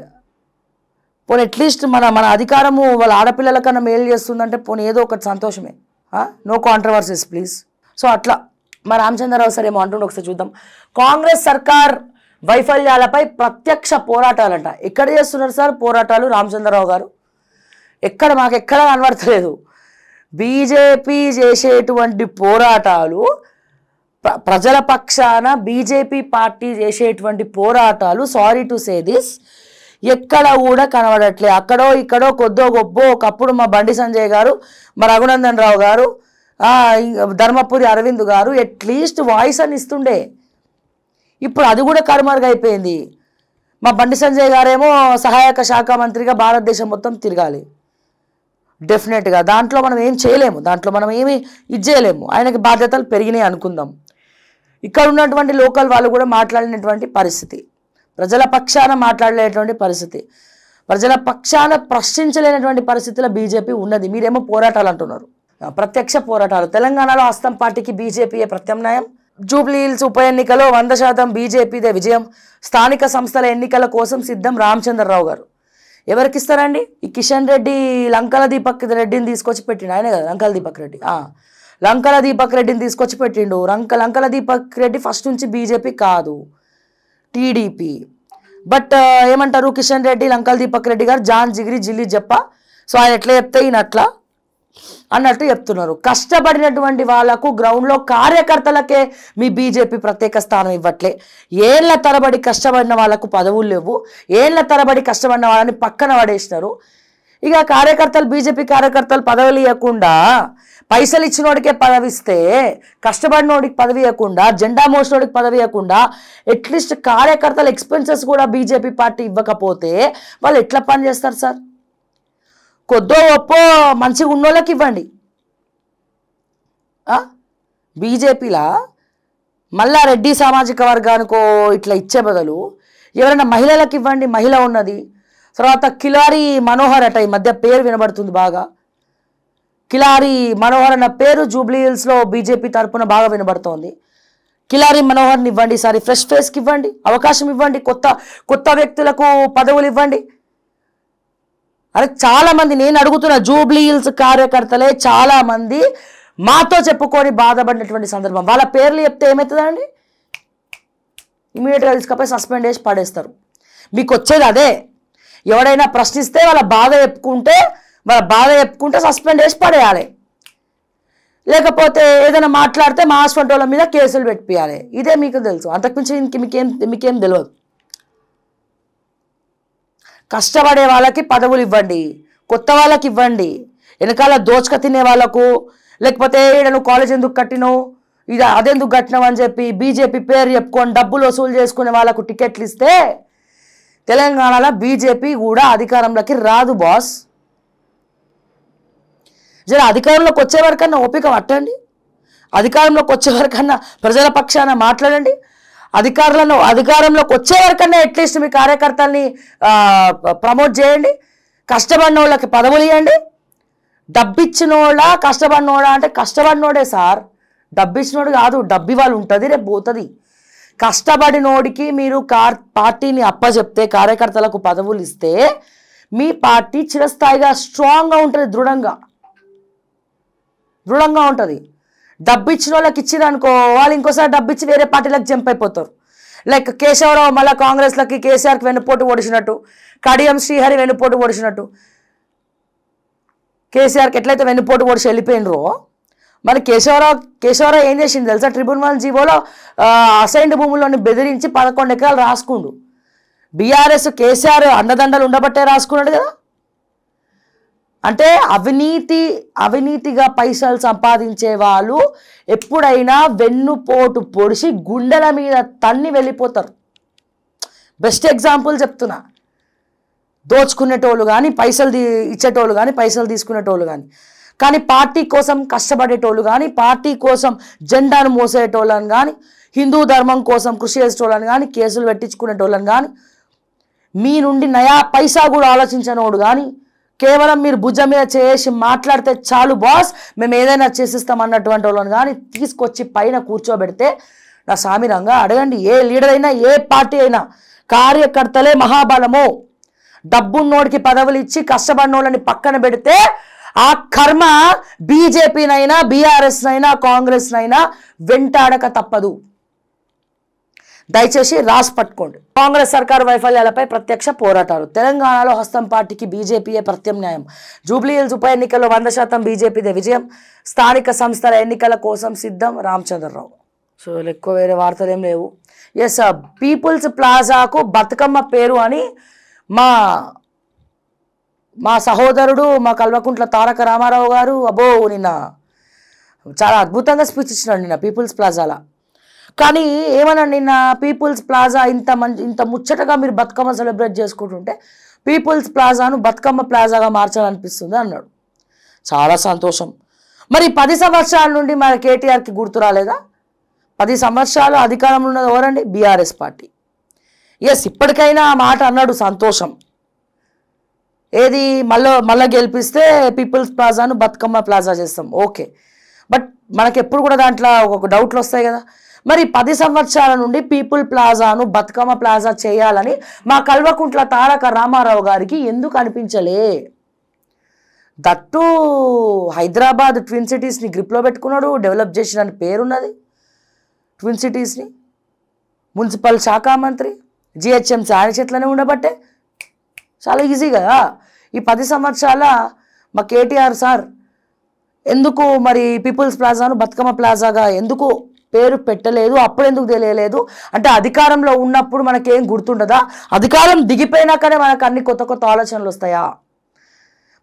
పోనీ అట్లీస్ట్ మన అధికారము వాళ్ళ ఆడపిల్లల కన్నా మేలు చేస్తుందంటే పోనీ ఏదో ఒకటి సంతోషమే. No controversies please. సో అట్లా మా రామచంద్రరావు సార్ ఏమో అంటుండే, ఒకసారి చూద్దాం. కాంగ్రెస్ సర్కార్ వైఫల్యాలపై ప్రత్యక్ష పోరాటాలంట. ఎక్కడ చేస్తున్నారు సార్ పోరాటాలు రామచంద్రరావు గారు? మాకెక్కడ కనబడతలేదు. బీజేపీ చేసేటువంటి పోరాటాలు, ప్రజల పక్షాన బీజేపీ పార్టీ చేసేటువంటి పోరాటాలు, సారీ టు సే దిస్, ఎక్కడ కూడా కనబడట్లే. అక్కడో ఇక్కడో కొద్దో గొప్పో ఒకప్పుడు మా బండి సంజయ్ గారు, మా రఘునందన్ రావు గారు, ధర్మపురి అరవింద్ గారు అట్లీస్ట్ వాయిస్ అని ఇస్తుండే. ఇప్పుడు అది కూడా కనుమరుగైపోయింది. మా బండి సంజయ్ గారేమో సహాయక శాఖ మంత్రిగా భారతదేశం మొత్తం తిరగాలి. డెఫినెట్గా దాంట్లో మనం ఏం చేయలేము, దాంట్లో మనం ఏమి చేయలేము. ఆయనకి బాధ్యతలు పెరిగినాయి అనుకుందాం. ఇక్కడ ఉన్నటువంటి లోకల్ వాళ్ళు కూడా మాట్లాడినటువంటి పరిస్థితి, ప్రజల పక్షాన మాట్లాడలేనటువంటి పరిస్థితి, ప్రజల పక్షాన ప్రశ్నించలేనటువంటి పరిస్థితిలో బీజేపీ ఉన్నది. మీరేమో పోరాటాలు అంటున్నారు, ప్రత్యక్ష పోరాటాలు. తెలంగాణలో హస్తం పార్టీకి బీజేపీయే ప్రత్యామ్నాయం. జూబ్లీ హిల్స్ ఉప ఎన్నికలో 100% బీజేపీదే విజయం. స్థానిక సంస్థల ఎన్నికల కోసం సిద్ధం రామచంద్రరావు గారు. ఎవరికి ఇస్తారండి? ఈ కిషన్ రెడ్డి లంకల దీపక్ రెడ్డిని తీసుకొచ్చి పెట్టిండు, ఆయనే కదా లంకల దీపక్ రెడ్డి. లంకల దీపక్ రెడ్డిని తీసుకొచ్చి పెట్టిండు. లంకల దీపక్ రెడ్డి ఫస్ట్ నుంచి బీజేపీ కాదు, టీడీపీ. బట్ ఏమంటారు, కిషన్ రెడ్డి లంకల దీపక్ రెడ్డి గారు జాన్ జిగిరి జిల్లి చెప్ప. సో ఆయన ఎట్లా చెప్తే ఈయన అట్లా అన్నట్టు చెప్తున్నారు. కష్టపడినటువంటి వాళ్లకు, గ్రౌండ్లో కార్యకర్తలకే మీ బీజేపీ ప్రత్యేక స్థానం ఇవ్వట్లే. ఏళ్ల తరబడి కష్టపడిన వాళ్లకు పదవులు లేవు, ఏళ్ల తరబడి కష్టపడిన వాళ్ళని పక్కన పడేసినారు. ఇక కార్యకర్తలు బీజేపీ కార్యకర్తలు పదవులు ఇవ్వకుండా పైసలు ఇచ్చినోడికే పదవి ఇస్తే కష్టపడినోడికి పదవి ఇవ్వకుండా జెండా మోసినోడికి పదవి ఇవ్వకుండా అట్లీస్ట్ కార్యకర్తల ఎక్స్పెన్సెస్ కూడా బీజేపీ పార్టీ ఇవ్వకపోతే వాళ్ళు ఎట్లా పని చేస్తారు సార్? కొద్దో గొప్ప మంచిగా ఉన్నోళ్ళకి ఇవ్వండి. బీజేపీలా మళ్ళా రెడ్డి సామాజిక వర్గానికో ఇట్లా ఇచ్చే బదులు ఎవరైనా మహిళలకు ఇవ్వండి. మహిళ ఉన్నది. తర్వాత కిలారి మనోహర్ అట, ఈ మధ్య పేరు వినబడుతుంది బాగా. కిలారి మనోహర్ అన్న పేరు జూబ్లీ హిల్స్లో బీజేపీ తరఫున బాగా వినబడుతోంది. కిలారి మనోహర్ని ఇవ్వండి, సారీ ఫ్రెష్ ఫేస్కి ఇవ్వండి, అవకాశం ఇవ్వండి, కొత్త వ్యక్తులకు పదవులు ఇవ్వండి. అరే చాలామంది నేను అడుగుతున్న జూబ్లీ హిల్స్ కార్యకర్తలే చాలామంది మాతో చెప్పుకొని బాధపడినటువంటి సందర్భం. వాళ్ళ పేర్లు చెప్తే ఏమవుతుందండి? ఇమీడియట్గా తీసుకపోయి సస్పెండ్ చేసి పడేస్తారు. మీకు వచ్చేది అదే. ఎవడైనా ప్రశ్నిస్తే వాళ్ళ బాధ చెప్పుకుంటే సస్పెండ్ చేసి పడేయాలి. లేకపోతే ఏదైనా మాట్లాడితే మా హాస్పిటల్ మీద కేసులు పెట్టియాలి. ఇదే మీకు తెలుసు. అంతకుమించి మీకేం తెలియదు. కష్టపడే వాళ్ళకి పదవులు ఇవ్వండి, కొత్త వాళ్ళకి ఇవ్వండి. వెనకాల దోచుక తినే వాళ్ళకు, లేకపోతే నువ్వు కాలేజ్ ఎందుకు కట్టినావు, ఇది అదెందుకు కట్టినావు అని చెప్పి బీజేపీ పేరు చెప్పుకొని డబ్బులు వసూలు చేసుకునే వాళ్ళకు టికెట్లు ఇస్తే తెలంగాణలో బీజేపీ కూడా అధికారంలోకి రాదు బాస్. జర అధికారంలోకి వచ్చేవరకన్నా ఓపిక పట్టండి. అధికారంలోకి వచ్చేవరకన్నా ప్రజల పక్షాన మాట్లాడండి. అధికారంలోకి వచ్చేవరకన్నా అట్లీస్ట్ మీ కార్యకర్తల్ని ప్రమోట్ చేయండి. కష్టపడిన వాళ్ళకి పదవులు ఇవ్వండి. డబ్బిచ్చినోళ్ళ కష్టపడినోడా అంటే కష్టపడినోడే సార్, డబ్బిచ్చినోడు కాదు. డబ్బి వాళ్ళు ఉంటుంది, రేపు పోతుంది. కష్టపడినోడికి మీరు పార్టీని అప్పచెప్తే, కార్యకర్తలకు పదవులు ఇస్తే మీ పార్టీ చిరస్థాయిగా స్ట్రాంగ్గా ఉంటుంది, దృఢంగా ఉంటుంది. డబ్బు ఇచ్చిన వాళ్ళకి ఇచ్చిరనుకో వాళ్ళు ఇంకోసారి డబ్బు ఇచ్చి వేరే పార్టీలకు జంప్ అయిపోతారు. లైక్ కేశవరావు మళ్ళీ కాంగ్రెస్లకి కేసీఆర్కి వెన్నుపోటు ఓడిచినట్టు, కడియం శ్రీహరి వెన్నుపోటు ఓడిచినట్టు. కేసీఆర్కి ఎట్లయితే వెన్నుపోటు ఓడిచి వెళ్ళిపోయినరో మరి కేశవరావు ఏం చేసింది తెలుసా? ట్రిబ్యునల్ జీవోలో అసైన్డ్ భూముల్లోని బెదిరించి 11 ఎకరాలు రాసుకుండు. బీఆర్ఎస్ కేసీఆర్ అండదండలు ఉండబట్టే రాసుకున్నాడు కదా. అంటే అవినీతిగా పైసలు సంపాదించే వాళ్ళు ఎప్పుడైనా వెన్నుపోటు పొడిచి గుండెల మీద తన్ని వెళ్ళిపోతారు. బెస్ట్ ఎగ్జాంపుల్ చెప్తున్నా. దోచుకునేటోళ్ళు కానీ, పైసలు ఇచ్చేటోళ్ళు కానీ, పైసలు తీసుకునేటోళ్ళు కానీ పార్టీ కోసం కష్టపడేటోళ్ళు కానీ, పార్టీ కోసం జెండాను మోసేటోళ్ళని కానీ, హిందూ ధర్మం కోసం కృషి చేసేటోళ్ళని కానీ, కేసులు పెట్టించుకునేటోళ్ళని కానీ, మీ నుండి నయా పైసా కూడా ఆలోచించినోడు కానీ, కేవలం మీరు భుజం మీద చేసి మాట్లాడితే చాలు బాస్ మేము ఏదైనా చేసిస్తాం అన్నటువంటి వాళ్ళని కానీ తీసుకొచ్చి పైన కూర్చోబెడితే నా సామిరంగా అడగండి. ఏ లీడర్ అయినా, ఏ పార్టీ అయినా కార్యకర్తలే మహాబలము. డబ్బున్నోడికి పదవులు ఇచ్చి కష్టపడినోళ్ళని పక్కన పెడితే ఆ కర్మ బీజేపీనైనా, బీఆర్ఎస్నైనా, కాంగ్రెస్నైనా వెంటాడక తప్పదు. దయచేసి రాసి పట్టుకోండి. కాంగ్రెస్ సర్కారు వైఫల్యాలపై ప్రత్యక్ష పోరాటాలు. తెలంగాణలో హస్తం పార్టీకి బీజేపీయే ప్రత్యామ్నాయం. జూబ్లీ హిల్స్ ఉప ఎన్నికల్లో 100% బీజేపీదే విజయం. స్థానిక సంస్థల ఎన్నికల కోసం సిద్ధం రామచంద్రరావు. సో ఎక్కువ వేరే వార్తలు ఏం లేవు. ఎస్, పీపుల్స్ ప్లాజాకు బతుకమ్మ పేరు అని మా సహోదరుడు మా కల్వకుంట్ల తారక రామారావు గారు నిన్న చాలా అద్భుతంగా స్పీచ్ ఇచ్చినాడు నిన్న పీపుల్స్ ప్లాజాలో. కానీ ఏమన్నా నిన్న పీపుల్స్ ప్లాజా ఇంత ముచ్చటగా మీరు బతుకమ్మ సెలబ్రేట్ చేసుకుంటుంటే పీపుల్స్ ప్లాజాను బతుకమ్మ ప్లాజాగా మార్చాలనిపిస్తుంది అన్నాడు. చాలా సంతోషం. మరి 10 సంవత్సరాల నుండి మన కేటీఆర్కి గుర్తు రాలేదా? 10 సంవత్సరాలు అధికారంలో ఉన్నది ఎవరండి? BRS party. ఎస్, ఇప్పటికైనా ఆ మాట అన్నాడు, సంతోషం. ఏది మళ్ళీ గెలిపిస్తే పీపుల్స్ ప్లాజాను బతుకమ్మ ప్లాజా చేస్తాం, ఓకే. బట్ మనకి ఎప్పుడు కూడా దాంట్లో ఒక డౌట్లు వస్తాయి కదా. మరి 10 సంవత్సరాల నుండి పీపుల్ ప్లాజాను బతుకమ్మ ప్లాజా చేయాలని మా కల్వకుంట్ల తారక రామారావు గారికి ఎందుకు అనిపించలే? దట్టు హైదరాబాద్ ట్విన్ సిటీస్ని గ్రిప్లో పెట్టుకున్నాడు, డెవలప్ చేసిన పేరున్నది. ట్విన్ సిటీస్ని మున్సిపల్ శాఖ మంత్రి, జిహెచ్ఎంసీ ఆయన చేతిలోనే ఉండబట్టే చాలా ఈజీ కదా. ఈ 10 సంవత్సరాల మా కేటీఆర్ సార్ ఎందుకు మరి పీపుల్స్ ప్లాజాను బతుకమ్మ ప్లాజాగా ఎందుకు పేరు పెట్టలేదు? అప్పుడు ఎందుకు తెలియలేదు? అంటే అధికారంలో ఉన్నప్పుడు మనకేం గుర్తుండదా? అధికారం దిగిపోయినాకనే మనకు అన్ని కొత్త ఆలోచనలు వస్తాయా?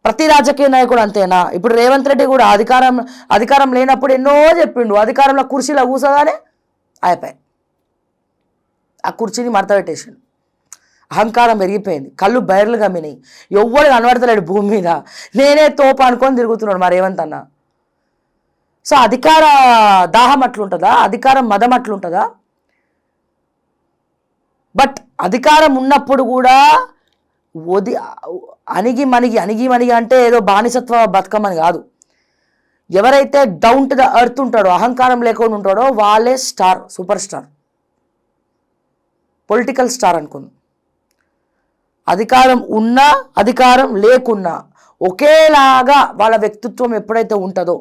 ప్రతి రాజకీయ నాయకుడు అంతేనా? ఇప్పుడు రేవంత్ రెడ్డి కూడా అధికారం లేనప్పుడు ఎన్నో చెప్పిండు, అధికారంలో కుర్చీలో కూర్చోగానే అయిపోయాయి, ఆ కుర్చీని మడత పెట్టేసిండు. అహంకారం పెరిగిపోయింది, కళ్ళు బయర్లు గమ్మినాయి, ఎవ్వడు కనబడతలేడు భూమి మీద, నేనే తోప అనుకొని తిరుగుతున్నాడు మా రేవంత్ అన్న. సో అధికార దాహం అట్లుంటుందా, అధికారం మదం అట్లుంటుందా? బట్ అధికారం ఉన్నప్పుడు కూడా అణిగి మణిగి అంటే ఏదో బానిసత్వ బతకమని కాదు. ఎవరైతే డౌన్ టు ద ఎర్త్ ఉంటాడో, అహంకారం లేకుండా ఉంటాడో వాళ్ళే star, super star, political star అనుకుంది. అధికారం ఉన్నా అధికారం లేకున్నా ఒకేలాగా వాళ్ళ వ్యక్తిత్వం ఎప్పుడైతే ఉంటుందో,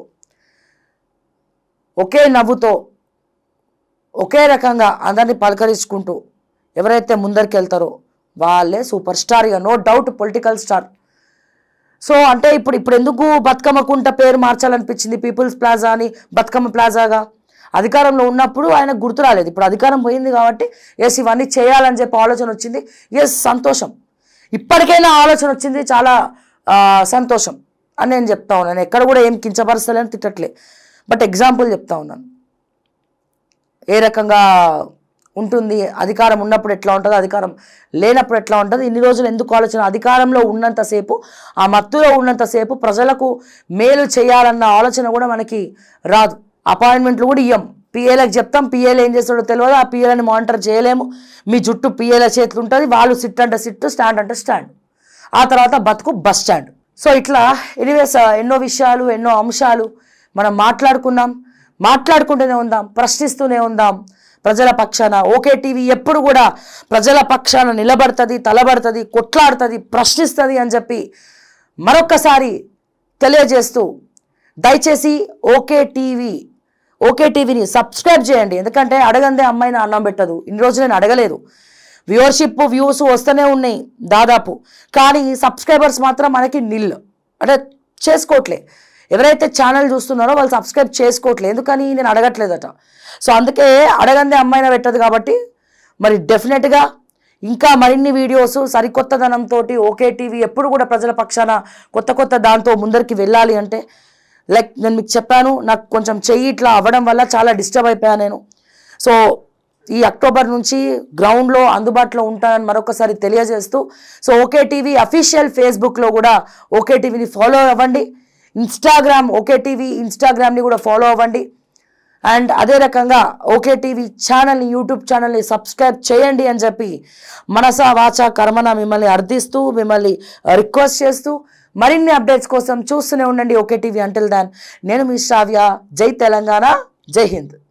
ఒకే నవ్వుతో ఒకే రకంగా అందరినీ పలకరించుకుంటూ ఎవరైతే ముందరికి వెళ్తారో వాళ్ళే సూపర్ స్టార్, ఇక no doubt political star. So అంటే ఇప్పుడు ఎందుకు బతుకమ్మ కుంట పేరు మార్చాలనిపించింది, పీపుల్స్ ప్లాజా అని బతుకమ్మ ప్లాజాగా? అధికారంలో ఉన్నప్పుడు ఆయనకు గుర్తు రాలేదు, ఇప్పుడు అధికారం పోయింది కాబట్టి ఎస్ ఇవన్నీ చేయాలని చెప్పి ఆలోచన వచ్చింది. ఎస్ సంతోషం, ఇప్పటికైనా ఆలోచన వచ్చింది, చాలా సంతోషం అని నేను చెప్తా ఉన్నాను. నేను ఎక్కడ కూడా ఏం కించపరుస్తలేని తిట్టట్లే, బట్ ఎగ్జాంపుల్ చెప్తా ఉన్నాను ఏ రకంగా ఉంటుంది, అధికారం ఉన్నప్పుడు ఎట్లా ఉంటుంది, అధికారం లేనప్పుడు ఎట్లా ఉంటుంది. ఇన్ని రోజులు ఎందుకు ఆలోచన, అధికారంలో ఉన్నంతసేపు, ఆ మత్తులో ఉన్నంతసేపు ప్రజలకు మేలు చేయాలన్న ఆలోచన కూడా మనకి రాదు. అపాయింట్మెంట్లు కూడా ఇయ్యం, పిఏలకు చెప్తాం, పిఏలు ఏం చేస్తాడో తెలియదు, ఆ పిఏలని మానిటర్ చేయలేము. మీ జుట్టు పిఏల చేతులు ఉంటుంది, వాళ్ళు సిట్ అంటే సిట్, స్టాండ్ అంటే స్టాండ్, ఆ తర్వాత బతుకు బస్ స్టాండ్. సో ఇట్లా ఎనీవేస్ ఎన్నో విషయాలు, ఎన్నో అంశాలు మనం మాట్లాడుకుంటూనే ఉందాం, ప్రశ్నిస్తూనే ఉందాం ప్రజల పక్షాన. ఓకే టీవీ ఎప్పుడు కూడా ప్రజల పక్షాన నిలబడుతుంది, తలబడుతుంది, కొట్లాడుతుంది, ప్రశ్నిస్తుంది అని చెప్పి మరొక్కసారి తెలియజేస్తూ, దయచేసి ఓకే టీవీని సబ్స్క్రైబ్ చేయండి. ఎందుకంటే అడగందే అమ్మాయిని అన్నం పెట్టదు. ఇన్ని రోజులు నేను అడగలేదు, వ్యూవర్షిప్ వ్యూస్ వస్తూనే ఉన్నాయి దాదాపు, కానీ సబ్స్క్రైబర్స్ మాత్రం మనకి నిల్, అంటే చేసుకోవట్లే. ఎవరైతే ఛానల్ చూస్తున్నారో వాళ్ళు సబ్స్క్రైబ్ చేసుకోవట్లేదు, ఎందుకని నేను అడగట్లేదట. సో అందుకే అడగందే అమ్మాయిన పెట్టదు. కాబట్టి మరి డెఫినెట్గా ఇంకా మరిన్ని వీడియోస్ సరికొత్తదనంతో ఓకే టీవీ ఎప్పుడు కూడా ప్రజల పక్షాన కొత్త దాంతో ముందరికి వెళ్ళాలి అంటే, లైక్ నేను మీకు చెప్పాను, నాకు కొంచెం చెయ్యి ఇట్లా అవ్వడం వల్ల చాలా డిస్టర్బ్ అయిపోయాను నేను. సో ఈ అక్టోబర్ నుంచి గ్రౌండ్లో అందుబాటులో ఉంటానని మరొకసారి తెలియజేస్తూ, సో ఓకే టీవీ అఫీషియల్ ఫేస్బుక్లో కూడా ఓకే టీవీని ఫాలో అవ్వండి, ఇన్స్టాగ్రామ్ ఓకే టీవీ ఇన్స్టాగ్రామ్ని కూడా ఫాలో అవ్వండి, అండ్ అదే రకంగా ఓకే టీవీ ఛానల్ని, యూట్యూబ్ ఛానల్ని సబ్స్క్రైబ్ చేయండి అని చెప్పి మనసా వాచా కర్మన మిమ్మల్ని అర్థిస్తూ, మిమ్మల్ని రిక్వెస్ట్ చేస్తూ, మరిన్ని అప్డేట్స్ కోసం చూస్తూనే ఉండండి ఓకే టీవీ. అంటిల్ దాన్ నేను మీ శ్రావ్య. జై తెలంగాణ, జై హింద్.